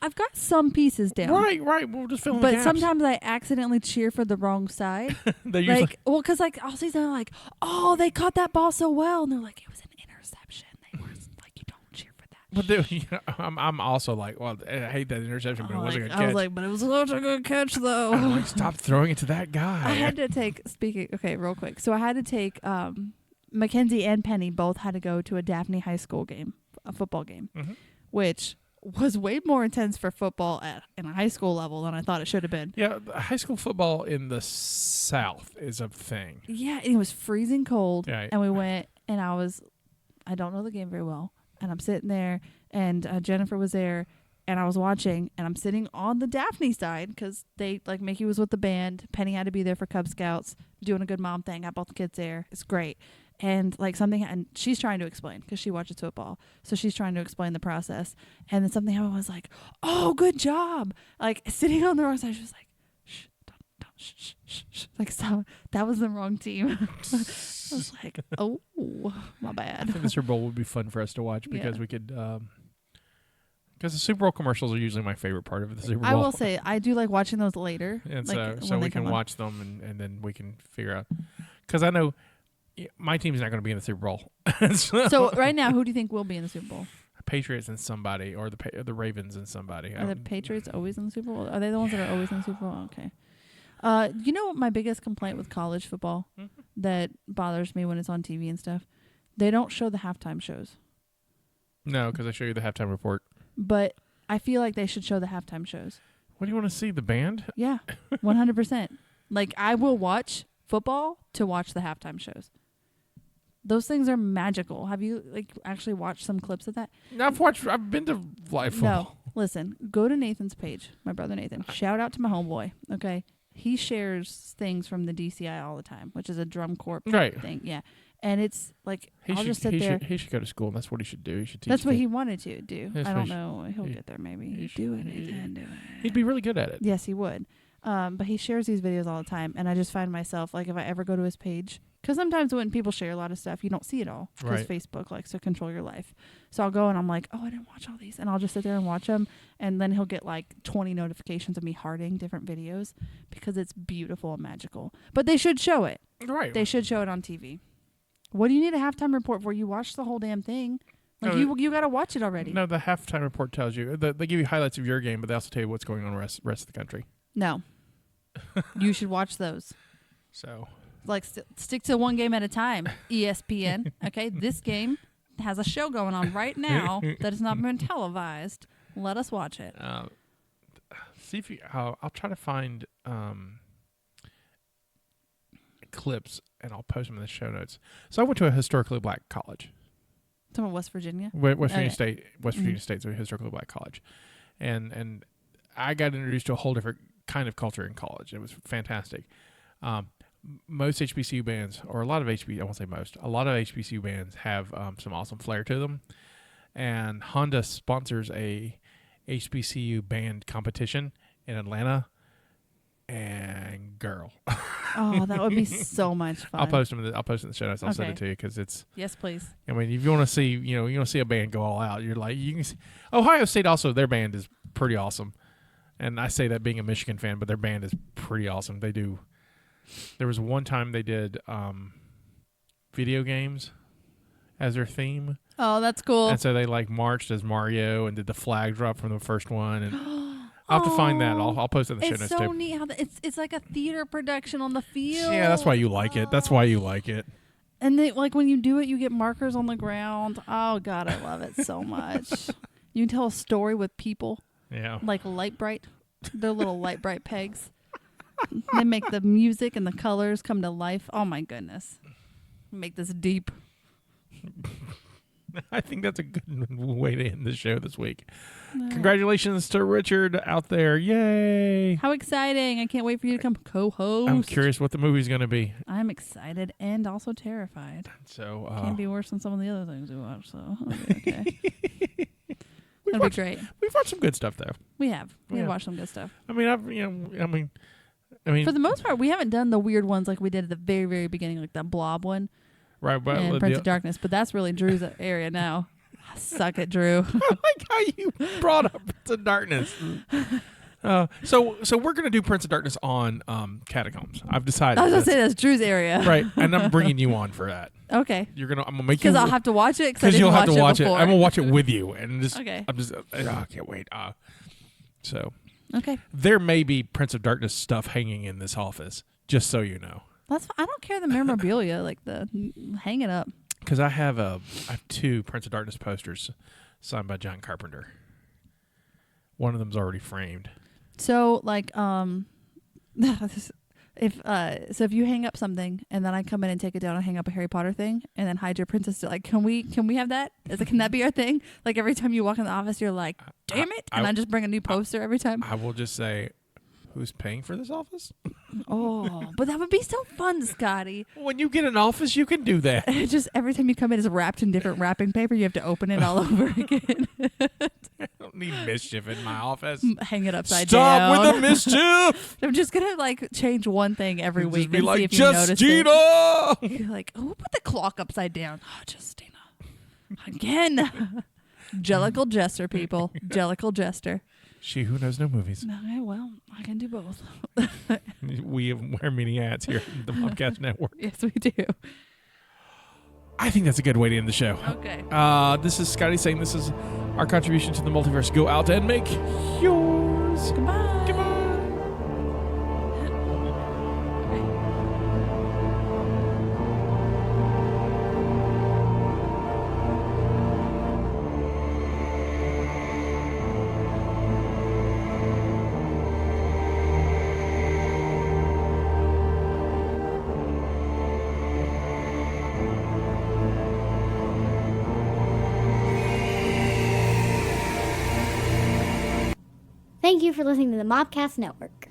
I've got some pieces down. Right. We'll just fill in the gaps. Sometimes I accidentally cheer for the wrong side. Because I'll see something like, oh, they caught that ball so well, and they're like, it was an interception. They were like, you don't cheer for that. But I'm also like, well, I hate that interception, but it wasn't a good catch. I was like, but it was such a good catch, though. I'm like, stop throwing it to that guy. I had to take, real quick. So I had to take, Mackenzie and Penny both had to go to a Daphne High School game, a football game, which was way more intense for football in a high school level than I thought it should have been. Yeah, high school football in the South is a thing. Yeah, it was freezing cold, yeah. And we went, and I don't know the game very well, and I'm sitting there, and Jennifer was there, and I was watching, and I'm sitting on the Daphne side because they Mickey was with the band, Penny had to be there for Cub Scouts, doing a good mom thing. Got both the kids there. It's great. And and she's trying to explain because she watches football. So she's trying to explain the process. And then something happened. I was like, oh, good job. Like sitting on the wrong side, she was like, shh, don't Like, so that was the wrong team. I was like, oh, my bad. I think the Super Bowl would be fun for us to watch because we could. Because the Super Bowl commercials are usually my favorite part of the Super Bowl. I will say I do like watching those later, and like so we can watch them and then we can figure out. Because I know my team's not going to be in the Super Bowl. So right now, who do you think will be in the Super Bowl? Patriots and somebody, or the Ravens and somebody. Are the Patriots always in the Super Bowl? Are they the ones that are always in the Super Bowl? Okay. You know what my biggest complaint with college football that bothers me when it's on TV and stuff? They don't show the halftime shows. No, because I show you the halftime report. But I feel like they should show the halftime shows. What do you want to see? The band? Yeah, 100%. Like, I will watch football to watch the halftime shows. Those things are magical. Have you actually watched some clips of that? I've been to live football. No, listen. Go to Nathan's page, my brother Nathan. Shout out to my homeboy. Okay, he shares things from the DCI all the time, which is a drum corps thing. Yeah. And it's like, I'll just sit there. He should go to school, and that's what he should do. He should teach. That's what he wanted to do. I don't know. He'll get there, maybe. He do it. He can do it. He'd be really good at it. Yes, he would. But he shares these videos all the time, and I just find myself, like, if I ever go to his page, because sometimes when people share a lot of stuff, you don't see it all, because Facebook likes to control your life. So I'll go, and I'm like, oh, I didn't watch all these, and I'll just sit there and watch them, and then he'll get, like, 20 notifications of me hearting different videos, because it's beautiful and magical. But they should show it. Right. They should show it on TV. What do you need a halftime report for? You watch the whole damn thing. Like, you got to watch it already. No, the halftime report tells you. They give you highlights of your game, but they also tell you what's going on in the rest of the country. No. You should watch those. So. Like, stick to one game at a time, ESPN. Okay, this game has a show going on right now that has not been televised. Let us watch it. See if you. I'll try to find clips, and I'll post them in the show notes. So I went to a historically black college. Talking about West Virginia? West Virginia State. West Virginia State's a historically black college. And I got introduced to a whole different kind of culture in college. It was fantastic. Most HBCU bands, or a lot of I won't say most, a lot of HBCU bands have some awesome flair to them. And Honda sponsors a HBCU band competition in Atlanta. And girl. Oh, that would be so much fun. I'll post them. I'll post it in the show notes. I'll send it to you because it's. Yes, please. I mean, if you want to see, you want to see a band go all out. You're like, you can see. Ohio State also, their band is pretty awesome, and I say that being a Michigan fan, but their band is pretty awesome. They do. There was one time they did video games as their theme. Oh, that's cool. And so they marched as Mario and did the flag drop from the first one and. I'll have to find that. I'll post it in the show notes too. It's so neat how it's like a theater production on the field. Yeah, that's why you like it. That's why you like it. And they, when you do it, you get markers on the ground. Oh God, I love it so much. You can tell a story with people. Yeah. Like Light Bright. They're little Light Bright pegs. They make the music and the colors come to life. Oh my goodness. Make this deep. I think that's a good way to end the show this week. Congratulations to Richard out there. Yay. How exciting. I can't wait for you to come co-host. I'm curious what the movie's going to be. I'm excited and also terrified. So can't be worse than some of the other things we watch, so okay. That'll be great. We've watched some good stuff, though. We have. We've watched some good stuff. I mean, for the most part, we haven't done the weird ones like we did at the very, very beginning, like that Blob one. Right, but and Prince of Darkness, but that's really Drew's area now. Suck it, Drew. I like how you brought up Prince of Darkness. So we're gonna do Prince of Darkness on Catacombs. I've decided. I was gonna say that's Drew's area, right? And I'm bringing you on for that. Okay. I'm gonna make you because I'll have to watch it because you'll have to watch it. Before. I'm gonna watch it with you, and just okay. I can't wait. So okay. There may be Prince of Darkness stuff hanging in this office, just so you know. I don't care the memorabilia, like hang it up. Because I have 2 Prince of Darkness posters signed by John Carpenter. One of them's already framed. So if you hang up something and then I come in and take it down and hang up a Harry Potter thing and then hide your princess, can we have that? Can that be our thing? Like every time you walk in the office, you're like, damn it, and I just bring a new poster every time. I will just say. Who's paying for this office? Oh, but that would be so fun, Scotty. When you get an office, you can do that. Just every time you come in, it's wrapped in different wrapping paper. You have to open it all over again. need mischief in my office. Hang it upside down. Stop with the mischief. I'm just gonna like change one thing every Just week be and like, see if you notice it. Jestina! You're like, who put the clock upside down? Oh, Jestina. Again. Jellicle Jester, people. Jellicle Jester. She who knows no movies. No, well, I can do both. We wear many hats here at the Mopcast Network. Yes, we do. I think that's a good way to end the show. Okay. This is Scotty saying this is our contribution to the multiverse. Go out and make yours. Goodbye. Goodbye. Thank you for listening to the Mopcast Network.